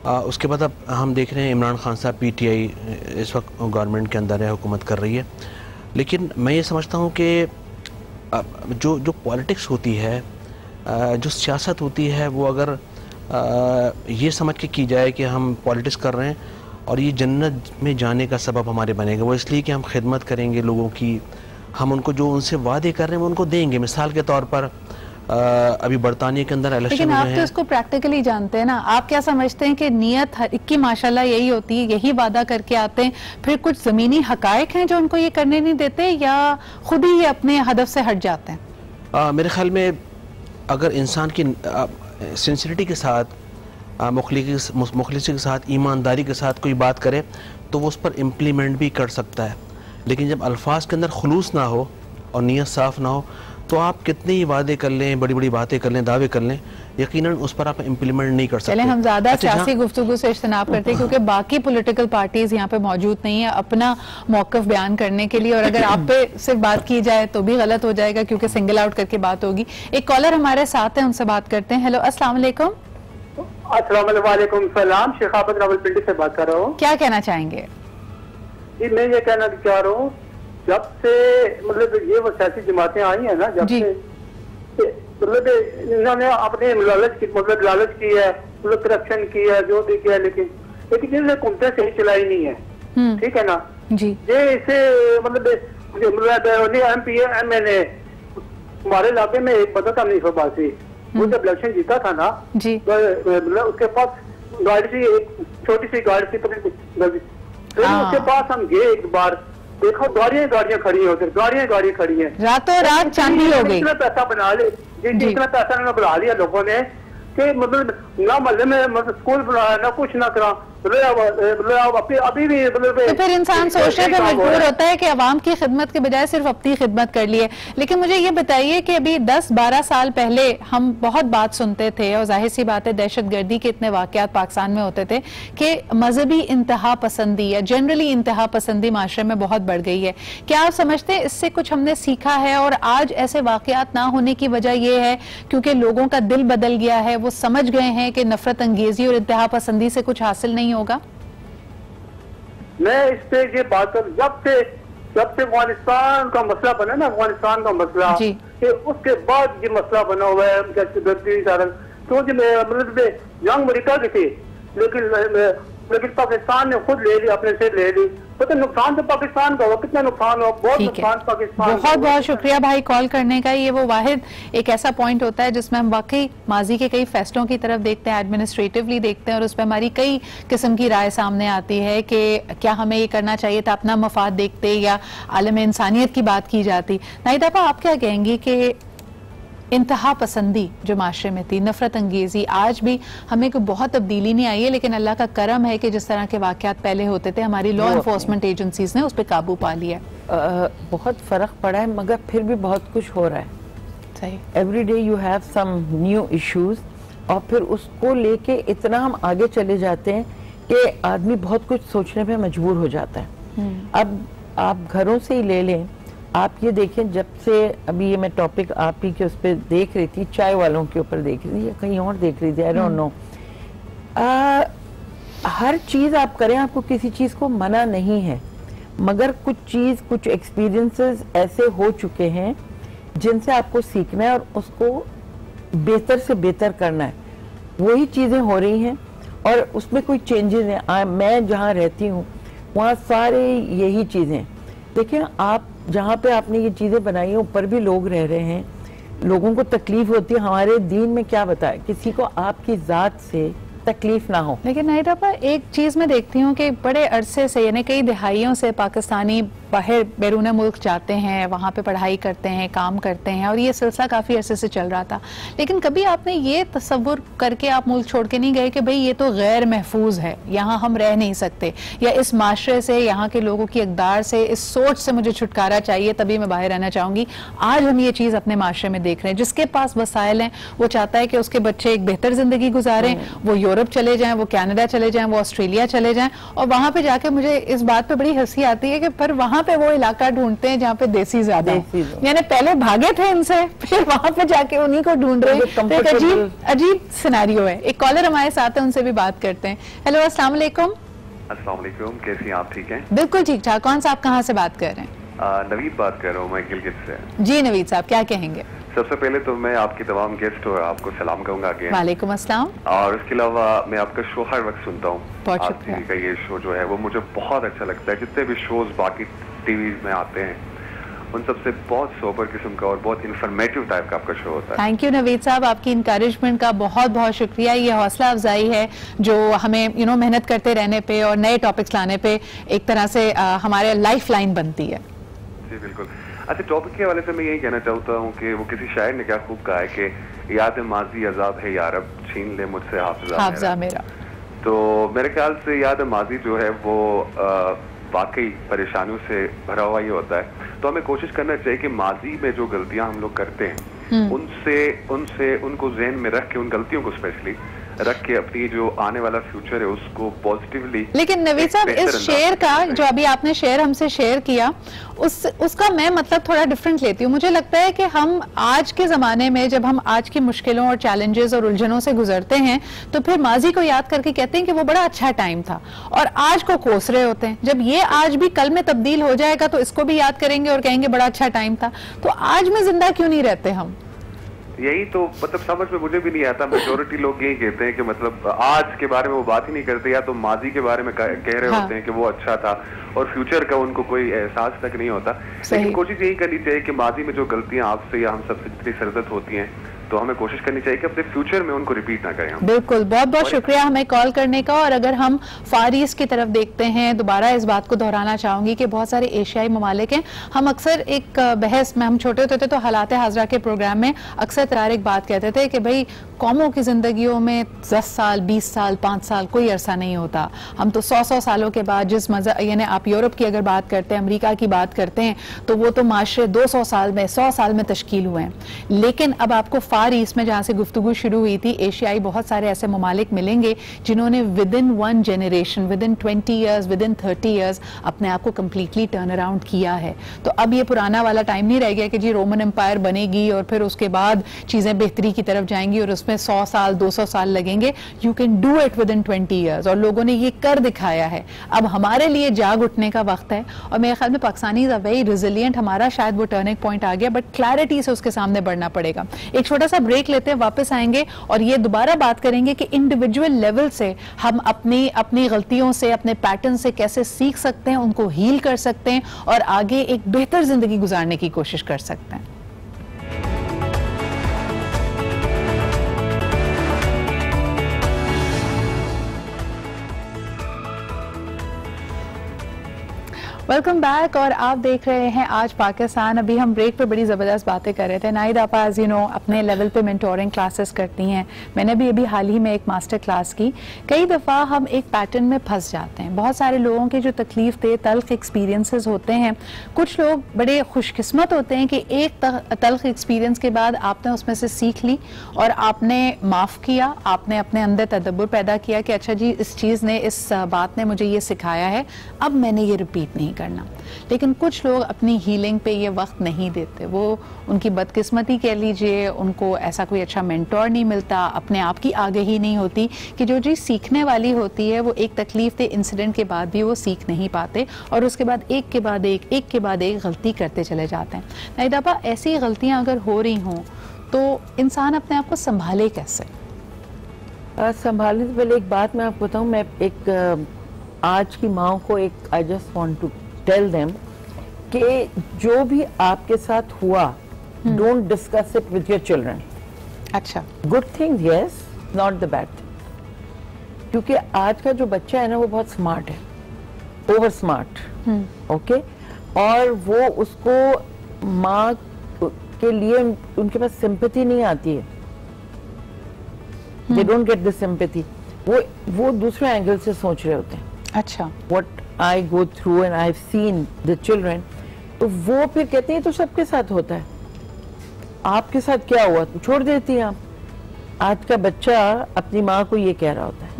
उसके बाद अब हम देख रहे हैं इमरान खान साहब PTI इस वक्त गवर्नमेंट के अंदर है, हुकूमत कर रही है। लेकिन मैं ये समझता हूँ कि जो पॉलिटिक्स होती है, जो सियासत होती है, वो अगर ये समझ के की जाए कि हम पॉलिटिक्स कर रहे हैं और ये जन्नत में जाने का सबब हमारे बनेगा, वो इसलिए कि हम खिदमत करेंगे लोगों की, हम उनको जो उनसे वादे कर रहे हैं वो उनको देंगे। मिसाल के तौर पर अभी बरतानिया के अंदर इलेक्शन लेकिन आप तो इसको प्रैक्टिकली जानते हैं ना, आप क्या समझते हैं कि नियत हर एक की माशाल्लाह यही होती है, यही वादा करके आते हैं, फिर कुछ ज़मीनी हकायक हैं जो उनको ये करने नहीं देते, या खुद ही ये अपने हदफ से हट जाते हैं? मेरे ख्याल में अगर इंसान की सिंसियरिटी के साथ, मुखलिसी के साथ, ईमानदारी के साथ कोई बात करे तो वो उस पर इम्प्लीमेंट भी कर सकता है। लेकिन जब अल्फाज के अंदर खुलूस ना हो और नीयत साफ़ ना हो, तो आप कितने ही वादे कर लें, बड़ी बड़ी बातें कर लें, दावे कर लें, यकीनन उस पर आप इम्प्लीमेंट नहीं कर सकते। चलें, हम ज़्यादा सियासी गुफ्तगू से इज्तनाब करते हैं क्योंकि बाकी पॉलिटिकल पार्टीज यहाँ पे मौजूद नहीं है अपना मौक़िफ़ बयान करने के लिए, और अगर आप पे सिर्फ बात की जाए तो भी गलत हो जाएगा क्योंकि सिंगल आउट करके बात होगी। एक कॉलर हमारे साथ है, उनसे बात करते हैं। हेलो, अस्सलाम वालेकुम। अस्सलाम सलाम, शेखावत रावलपिंडी से बात कर रहा हूँ। क्या कहना चाहेंगे? जी, मैं ये कहना चाह रहा हूँ, जब से मतलब ये वो सियासी जमातें आई हैं ना, जब से मतलब इन्होंने अपने लालच की है, मतलब करप्शन की है, जो भी किया है, लेकिन जिनसे हुकूमतें सही चलाई नहीं है, ठीक है ना जी। ये इसे मतलब MP MLA हमारे इलाके में एक बता था नहीं बासी, वो जब इलेक्शन जीता था ना जी, मतलब उसके पास गाड़ी थी, एक छोटी सी गाड़ी थी, उसके पास हम गए एक बार, देखो गाड़ियां खड़ी है उधर, गाड़ी खड़ी है, रातों रात चांदी हो गई। इतना पैसा बना ले, जितना पैसा बना लिया लोगों ने कि मतलब ना महल्ले में मतलब स्कूल बनाया, ना कुछ ना करा, अभी भी मतलब तो फिर इंसान सोचने पे मजबूर होता है कि अवाम की खिदमत के बजाय सिर्फ अपनी खिदमत कर ली है। लेकिन मुझे ये बताइए कि अभी 10-12 साल पहले हम बहुत बात सुनते थे, और जाहिर सी बात है दहशतगर्दी के इतने वाकयात पाकिस्तान में होते थे कि मजहबी इंतहा पसंदी या जनरली इंतहा पसंदी माशरे में बहुत बढ़ गई है। क्या आप समझते हैं इससे कुछ हमने सीखा है, और आज ऐसे वाकयात ना होने की वजह यह है क्योंकि लोगों का दिल बदल गया है, वो समझ गए हैं कि नफरत अंगेजी और इंतहा पसंदी से कुछ हासिल नहीं होगा? मैं इस पे ये बात कर, जब से अफगानिस्तान का मसला बना ना, अफगानिस्तान का मसला, कि उसके बाद ये मसला बना हुआ है तो मतलब जंग अमेरिका की थी, लेकिन पाकिस्तान ने खुद ले ली, अपने से ले ली, तो नुकसान तो पाकिस्तान का हुआ, कितना नुकसान हुआ, बहुत नुकसान पाकिस्तान। बहुत बहुत शुक्रिया भाई कॉल करने का। ये वो वाहिद एक ऐसा पॉइंट होता है जिसमें हम वाकई माजी के कई फैसलों की तरफ देखते हैं, एडमिनिस्ट्रेटिवली देखते हैं, और उस पर हमारी कई किस्म की राय सामने आती है कि क्या हमें ये करना चाहिए था, अपना मफाद देखते या आलम इंसानियत की बात की जाती। नाहिदा आपा, आप क्या कहेंगी कि इंतहा पसंदी जो माशरे में थी, नफरत अंगेजी, आज भी हमें कोई बहुत तब्दीली नहीं आई है, लेकिन अल्लाह का करम है कि जिस तरह के वाक़यात पहले होते थे हमारी लॉ इन्फोर्समेंट एजेंसीज ने उस पर काबू पा लिया। बहुत फ़र्क पड़ा है, मगर फिर भी बहुत कुछ हो रहा है। सही, every day you have some new issues, और फिर उसको लेके इतना हम आगे चले जाते हैं कि आदमी बहुत कुछ सोचने पे मजबूर हो जाता है। अब आप घरों से ही ले लें, आप ये देखें, जब से अभी ये मैं टॉपिक आप ही के उस पर देख रही थी, चाय वालों के ऊपर देख रही थी या कहीं और देख रही थी, आई डोंट नो, हर चीज़ आप करें, आपको किसी चीज़ को मना नहीं है, मगर कुछ एक्सपीरियंसेस ऐसे हो चुके हैं जिनसे आपको सीखना है और उसको बेहतर से बेहतर करना है। वही चीज़ें हो रही हैं और उसमें कोई चेंजेस हैं। मैं जहाँ रहती हूँ वहाँ सारे यही चीज़ें। देखिए, आप जहाँ पे आपने ये चीज़ें बनाई हैं, ऊपर भी लोग रह रहे हैं, लोगों को तकलीफ होती है। हमारे दीन में क्या बताया, किसी को आपकी ज़ात से तकलीफ ना हो। लेकिन नाहिदा पर एक चीज़ मैं देखती हूँ कि बड़े अरसे से, यानी कई दिहाइयों से पाकिस्तानी बाहर बैरून मुल्क जाते हैं, वहाँ पे पढ़ाई करते हैं, काम करते हैं, और ये सिलसिला काफ़ी अरसे से चल रहा था। लेकिन कभी आपने ये तसव्वुर करके आप मुल्क छोड़ के नहीं गए कि भाई ये तो गैर महफूज है, यहाँ हम रह नहीं सकते, या इस माशरे से, यहाँ के लोगों की इक़दार से, इस सोच से मुझे छुटकारा चाहिए, तभी मैं बाहर रहना चाहूँगी। आज हम ये चीज़ अपने माशरे में देख रहे हैं, जिसके पास वसाइल हैं वो चाहता है कि उसके बच्चे एक बेहतर ज़िंदगी गुजारें, वो यूरोप चले जाएं, वो कनाडा चले जाएं, वो ऑस्ट्रेलिया चले जाएं, और वहाँ पे जाके मुझे इस बात पे बड़ी हंसी आती है कि पर वहाँ पे वो इलाका ढूंढते हैं जहाँ पे देसी ज्यादा, यानी पहले भागे थे इनसे, फिर वहाँ पे जाके उन्हीं को ढूंढ रहे हैं। तो एक अजीब सिनेरियो है। एक कॉलर हमारे साथ है, उनसे भी बात करते हैं। हेलो, अस्सलाम वालेकुम। अस्सलाम वालेकुम, कैसी हैं आप? ठीक हैं? बिल्कुल ठीक ठाक। कौन सा, आप कहाँ से बात कर रहे हैं? नवीद बात कर रहा हूँ, मैं गिलगित से। जी नवीद साहब, क्या कहेंगे? सबसे पहले तो मैं आपकी तमाम गेस्ट और आपको सलाम कहूँगा आगे। वालेकुम अस्सलाम। और इसके अलावा मैं आपका शो हर वक्त सुनता हूँ। बहुत आप शुक्रिया। टीवी का ये शो जो है वो मुझे बहुत अच्छा लगता है। जितने भी शोज बाकी टीवी में आते हैं उन सबसे बहुत सोबर किस्म का और बहुत इंफॉर्मेटिव टाइप का आपका शो होता है। थैंक यू नवीद साहब, आपकी इंकरेजमेंट का बहुत बहुत शुक्रिया। ये हौसला अफजाई है जो हमें मेहनत करते रहने पे और नए टॉपिक्स लाने पे एक तरह से हमारे लाइफ लाइन बनती है। जी बिल्कुल। अच्छा, टॉपिक के हवाले से मैं यही कहना चाहता हूँ कि वो किसी शायर ने क्या खूब कहा है कि याद माजी अजाब है यारब, छीन ले मुझसे हाफिजा मेरा। तो मेरे ख्याल से याद माजी जो है वो वाकई परेशानियों से भरा हुआ ही होता है। तो हमें कोशिश करना चाहिए कि माजी में जो गलतियां हम लोग करते हैं उनको ज़हन में रख के, उन गलतियों को स्पेशली रख के अपनी जो आने वाला फ्यूचर है उसको पॉजिटिवली। लेकिन नवीद साहब, इस शेर का जो अभी आपने शेर हमसे शेयर किया, उसका मैं मतलब थोड़ा डिफरेंट लेती हूँ। मुझे लगता है कि हम आज के ज़माने में जब हम आज की मुश्किलों और चैलेंजेस और उलझनों से गुजरते हैं तो फिर माजी को याद करके कहते हैं कि वो बड़ा अच्छा टाइम था, और आज को कोस रहे होते हैं। जब ये आज भी कल में तब्दील हो जाएगा तो इसको भी याद करेंगे और कहेंगे बड़ा अच्छा टाइम था। तो आज में जिंदा क्यों नहीं रहते हम? यही तो मतलब समझ में मुझे भी नहीं आता। मेजोरिटी लोग यही कहते हैं कि मतलब आज के बारे में वो बात ही नहीं करते, या तो माजी के बारे में कह रहे होते हैं कि वो अच्छा था, और फ्यूचर का उनको कोई एहसास तक नहीं होता। लेकिन कोशिश यही करनी चाहिए कि माजी में जो गलतियां आपसे या हम सबसे जितनी सरदर्द होती हैं, तो हमें कोशिश करनी चाहिए कि अपने फ्यूचर में उनको रिपीट ना करें हम। बिल्कुल, बहुत बहुत शुक्रिया हमें कॉल करने का। और अगर हम फार ईस्ट की तरफ देखते हैं, दोबारा इस बात को दोहराना चाहूंगी कि बहुत सारे एशियाई ममालिक हैं। हम अक्सर एक बहस में, हम छोटे होते थे तो हालात हाजरा के प्रोग्राम में अक्सर तरार एक बात कहते थे कि भाई कौमों की जिंदगियों में 10 साल 20 साल 5 साल कोई अरसा नहीं होता। हम तो 100 सालों के बाद जिस मजा, यानी आप यूरोप की अगर बात करते हैं, अमेरिका की बात करते हैं, तो वो तो माशरे 200 साल में 100 साल में तश्कील हुए हैं। लेकिन अब आपको फार ईस्ट में जहाँ से गुफ्तगू शुरू हुई थी, एशियाई बहुत सारे ऐसे ममालिक मिलेंगे जिन्होंने with in 1 generation, with in 20 years, with in 30 years अपने आप को कम्प्लीटली टर्न अराउंड किया है। तो अब ये पुराना वाला टाइम नहीं रह गया कि जी रोमन एम्पायर बनेगी और फिर उसके बाद चीज़ें बेहतरी की तरफ जाएंगी और उसमें 100 साल 200 साल लगेंगे। You can do it with in 20 years, और लोगों ने ये कर दिखाया है। अब हमारे लिए जाग उठने का वक्त है, और मेरे ख्याल में पाकिस्तानी वेरी रिजिलियंट, हमारा शायद वो टर्निंग पॉइंट आ गया, बट क्लैरिटी से उसके सामने बढ़ना पड़ेगा। एक छोटा सा ब्रेक लेते हैं, वापस आएंगे और ये दोबारा बात करेंगे कि इंडिविजुअल लेवल से हम अपनी गलतियों से, अपने पैटर्न से कैसे सीख सकते हैं, उनको हील कर सकते हैं और आगे एक बेहतर जिंदगी गुजारने की कोशिश कर सकते हैं। वेलकम बैक और आप देख रहे हैं आज पाकिस्तान। अभी हम ब्रेक पे बड़ी ज़बरदस्त बातें कर रहे थे। नाहिद आपा अपने लेवल पे मेंटोरिंग क्लासेस करती हैं, मैंने भी अभी हाल ही में एक मास्टर क्लास की। कई दफ़ा हम एक पैटर्न में फंस जाते हैं। बहुत सारे लोगों के जो तकलीफ दे तल्ख एक्सपीरियंसेस होते हैं, कुछ लोग बड़े खुशकिस्मत होते हैं कि एक तल्ख एक्सपीरियंस के बाद आपने उसमें से सीख ली और आपने माफ़ किया, आपने अपने अंदर तदब्बुर पैदा किया कि अच्छा जी इस चीज़ ने, इस बात ने मुझे ये सिखाया है, अब मैंने ये रिपीट नहीं करना। लेकिन कुछ लोग अपनी हीलिंग पे ये वक्त नहीं देते, वो उनकी बदकिस्मती कह लीजिए, उनको ऐसा कोई अच्छा मेंटोर नहीं मिलता, अपने आप की आगाही नहीं होती कि जो चीज़ सीखने वाली होती है वो एक तकलीफ दे इंसिडेंट के बाद भी वो सीख नहीं पाते और उसके बाद एक के बाद एक गलती करते चले जाते हैं। नाहिद आपा, ऐसी गलतियाँ अगर हो रही हों तो इंसान अपने आप को संभाले कैसे? संभालने से पहले एक बात मैं आपको बताऊँ, मैं एक आज की माओ को एक I just want to tell them कि जो भी आपके साथ हुआ don't discuss it with your children. अच्छा, good thing yes, not the bad thing. क्योंकि आज का जो बच्चा है ना वो बहुत स्मार्ट है, ओवर स्मार्ट, ओके, और वो उसको माँ के लिए उनके पास सिंपैथी नहीं आती है, they don't get the sympathy, वो दूसरे एंगल से सोच रहे होते हैं। अच्छा, what I go through and I've seen the children, तो वो फिर कहते हैं तो सबके साथ होता है, आपके साथ क्या हुआ, तो छोड़ देती हैं आप। आज का बच्चा अपनी माँ को ये कह रहा होता है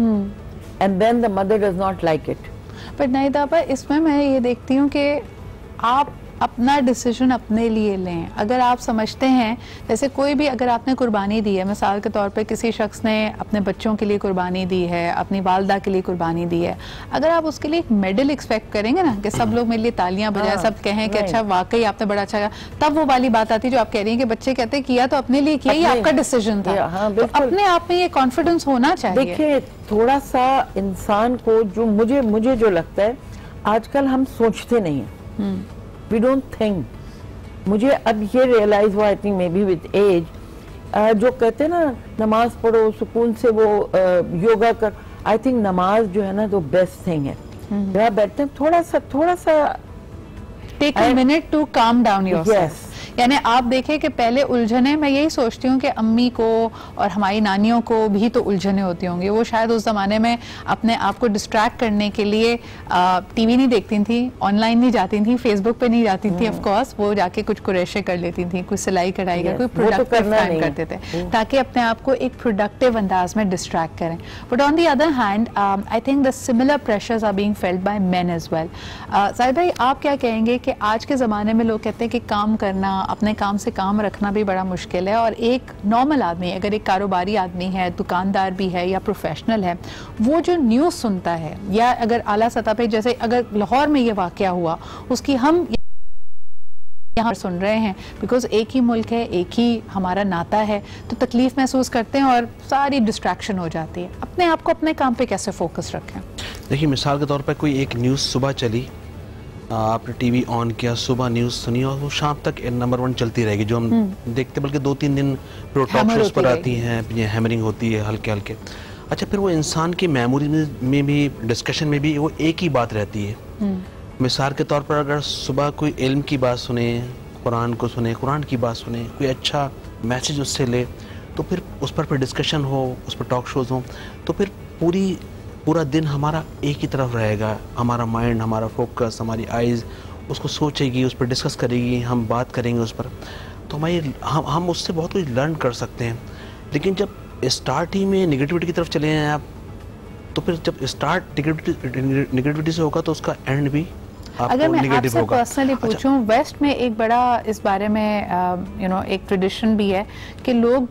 and then the mother does not like it। पर नाहिद आपा, इसमें मैं ये देखती हूँ कि आप अपना डिसीजन अपने लिए लें। अगर आप समझते हैं, जैसे कोई भी, अगर आपने कुर्बानी दी है, मिसाल के तौर पे किसी शख्स ने अपने बच्चों के लिए कुर्बानी दी है, अपनी वालदा के लिए कुर्बानी दी है, अगर आप उसके लिए एक मेडल एक्सपेक्ट करेंगे ना कि सब लोग मेरे लिए तालियां बजाएं, सब कहें कि अच्छा वाकई आपने बड़ा अच्छा, तब वो वाली बात आती है जो आप कह रही हैं कि बच्चे कहते हैं किया तो अपने लिए किया, ये आपका डिसीजन था। तो अपने आप में ये कॉन्फिडेंस होना चाहिए। देखिए, थोड़ा सा इंसान को जो मुझे जो लगता है, आजकल हम सोचते नहीं है, we don't think। मुझे अब ये रियलाइज हुआ, I think maybe with age, जो कहते हैं ना नमाज पढ़ो सुकून से, वो योगा कर, आई थिंक नमाज जो है ना तो बेस्ट थिंग है। जहाँ बैठते हैं थोड़ा सा take a minute to calm down yourself. यानी आप देखें कि पहले उलझने, मैं यही सोचती हूँ कि अम्मी को और हमारी नानियों को भी तो उलझने होती होंगी, वो शायद उस ज़माने में अपने आप को डिस्ट्रैक्ट करने के लिए टीवी नहीं देखती थी, ऑनलाइन नहीं जाती थी, फेसबुक पे नहीं जाती थी, ऑफ कोर्स वो जाके कुछ कुरेशे कर लेती थी, कुछ सिलाई कढ़ाई का कोई प्रोडक्टिव काम करते थे ताकि अपने आप को एक प्रोडक्टिव अंदाज में डिस्ट्रैक्ट करें। But on the other hand I think the similar pressures are being felt by men as well. Zahid भाई, आप क्या कहेंगे कि आज के ज़माने में लोग कहते हैं कि काम करना, अपने काम से काम रखना भी बड़ा मुश्किल है, और एक नॉर्मल आदमी, अगर एक कारोबारी आदमी है, दुकानदार भी है या प्रोफेशनल है, वो जो न्यूज़ सुनता है या अगर आला सतह पे, जैसे अगर लाहौर में ये वाकया हुआ, उसकी हम यहाँ सुन रहे हैं, बिकॉज एक ही मुल्क है, एक ही हमारा नाता है, तो तकलीफ महसूस करते हैं और सारी डिस्ट्रैक्शन हो जाती है। अपने आप को अपने काम पे कैसे फोकस रखें? देखिए, मिसाल के तौर पर कोई एक न्यूज़ सुबह चली, आपने टीवी ऑन किया, सुबह न्यूज़ सुनी और वो शाम तक नंबर 1 चलती रहेगी, जो हम देखते, बल्कि 2-3 दिन टॉक शोज पर आती हैं, ये हैमरिंग होती है हल्के हल्के। अच्छा, फिर वो इंसान की मेमोरी में भी, डिस्कशन में भी वो एक ही बात रहती है। मिसाल के तौर पर अगर सुबह कोई इल्म की बात सुने, कुरान को सुने, कुरान की बात सुने, कोई अच्छा मैसेज उससे ले, तो फिर उस पर डिस्कशन हो, उस पर टॉक शोज हो, तो फिर पूरा दिन हमारा एक ही तरफ रहेगा, हमारा माइंड, हमारा फोकस, हमारी आइज़ उसको सोचेगी, उस पर डिस्कस करेगी, हम बात करेंगे उस पर, तो हम उससे बहुत कुछ लर्न कर सकते हैं। लेकिन जब स्टार्ट ही में निगेटिविटी की तरफ चले हैं आप, तो फिर जब स्टार्ट निगेटिविटी से होगा तो उसका एंड भी अगर मैं आपसे पर्सनली पूछूं, वेस्ट में एक बड़ा इस बारे में एक ट्रेडिशन भी है कि लोग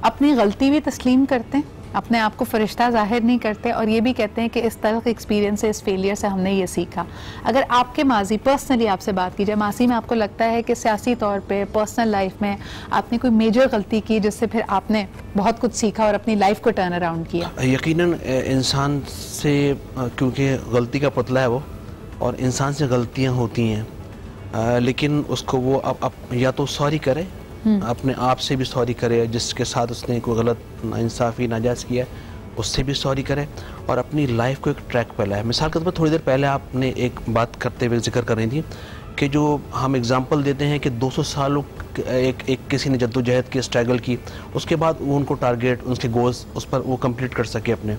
अपनी गलती भी तस्लीम करते हैं, अपने आप को फरिश्ता जाहिर नहीं करते, और ये भी कहते हैं कि इस तल्ख एक्सपीरियंस से, इस फेलियर से हमने ये सीखा। अगर आपके माजी पर्सनली आपसे बात की जाए, मासी में आपको लगता है कि सियासी तौर पे, पर्सनल लाइफ में आपने कोई मेजर गलती की जिससे फिर आपने बहुत कुछ सीखा और अपनी लाइफ को टर्न अराउंड किया? यकीनन इंसान से, क्योंकि गलती का पुतला है वो, और इंसान से गलतियाँ होती हैं, लेकिन उसको वो अब या तो सॉरी करे, अपने आप से भी सॉरी करे जिसके साथ उसने कोई गलत, नाइंसाफ़ी, नाजायज़ किया, उससे भी सॉरी करें और अपनी लाइफ को एक ट्रैक पर लाए। मिसाल के तौर पर थोड़ी देर पहले आपने एक बात करते हुए जिक्र कर रही थी कि जो हम एग्जांपल देते हैं कि 200 सालों एक किसी ने जद्दोजहद की, स्ट्रगल की, उसके बाद वो उनको टारगेट, उनके गोल्स उस पर वो कंप्लीट कर सके अपने।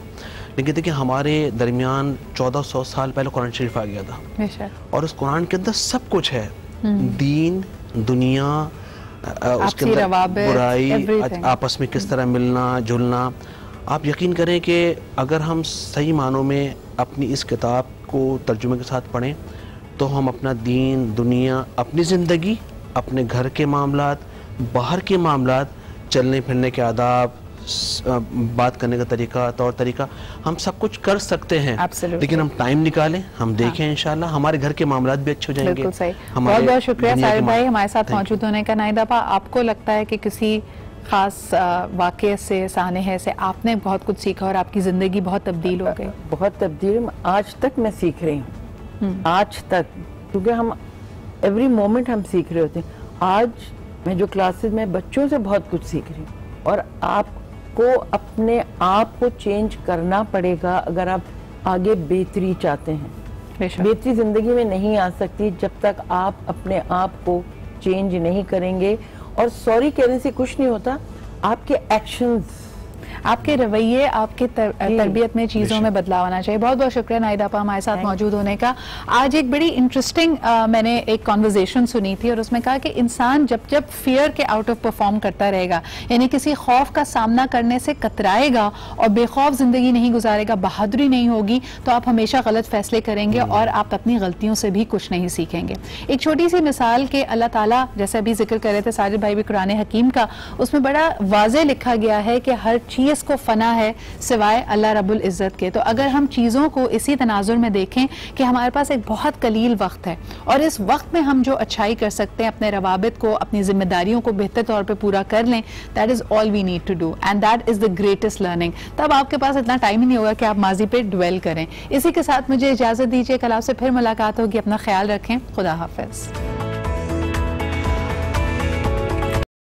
लेकिन देखिए हमारे दरमियान 1400 साल पहले कुरान शरीफ आ गया था और उस कुरान के अंदर सब कुछ है, दीन, दुनिया, उसके अंदर बुराई, आपस में किस तरह मिलना जुलना। आप यकीन करें कि अगर हम सही मानों में अपनी इस किताब को तर्जुमे के साथ पढ़ें तो हम अपना दीन, दुनिया, अपनी ज़िंदगी, अपने घर के मामलात, बाहर के मामलात, चलने फिरने के आदाब, बात करने का तरीका, तौर तरीका, हम सब कुछ कर सकते हैं। लेकिन हम टाइम निकालें, हम देखें, इंशाल्लाह हमारे घर के मामलात भी अच्छे हो जाएंगे। बिल्कुल सही। बहुत बहुत शुक्रिया साहिर भाई हमारे साथ मौजूद होने का। नाहिद आपा, आपको लगता है कि किसी खास वाक़े से, सानहे से आपने बहुत कुछ सीखा और आपकी ज़िंदगी बहुत तब्दील हो गई? बहुत तब्दील आज तक मैं सीख रही हूँ, आज तक, क्योंकि हम एवरी मोमेंट हम सीख रहे होते हैं। आज मैं जो क्लासेस में बच्चों से बहुत कुछ सीख रही हूँ और आपको अपने आप को चेंज करना पड़ेगा अगर आप आगे बेहतरी चाहते हैं। बेहतरी ज़िंदगी में नहीं आ सकती जब तक आप अपने आप को चेंज नहीं करेंगे। और सॉरी कहने से कुछ नहीं होता, आपके एक्शंस, आपके रवैये, आपके तरबियत में चीज़ों में बदलाव आना चाहिए। बहुत बहुत शुक्रिया नाहिद आपा हमारे साथ मौजूद होने का। आज एक बड़ी इंटरेस्टिंग मैंने एक कॉन्वर्जेशन सुनी थी और उसमें कहा कि इंसान जब जब फियर के आउट ऑफ परफॉर्म करता रहेगा, यानी किसी खौफ का सामना करने से कतराएगा और बेखौफ ज़िंदगी नहीं गुजारेगा, बहादुरी नहीं होगी, तो आप हमेशा गलत फैसले करेंगे और आप अपनी गलतियों से भी कुछ नहीं सीखेंगे। एक छोटी सी मिसाल के अल्लाह ताला, जैसे अभी जिक्र कर रहे थे साजिद भाई भी कुरान हकीम का, उसमें बड़ा वाज़े लिखा गया है कि हर चीज़ को फना है सिवाय अल्लाह रब्बुल इज़्ज़त के। तो अगर हम चीज़ों को इसी तनाजुर में देखें कि हमारे पास एक बहुत कलील वक्त है और इस वक्त में हम जो अच्छाई कर सकते हैं, अपने रवाबित को, अपनी जिम्मेदारियों को बेहतर तौर पे पूरा कर लें, that is all we need to do and that is the greatest learning. तब आपके पास इतना टाइम ही नहीं होगा कि आप माजी पे ड्वेल करें। इसी के साथ मुझे इजाज़त दीजिए, कल आपसे फिर मुलाकात होगी। अपना ख्याल रखें। खुदा हाफिज़।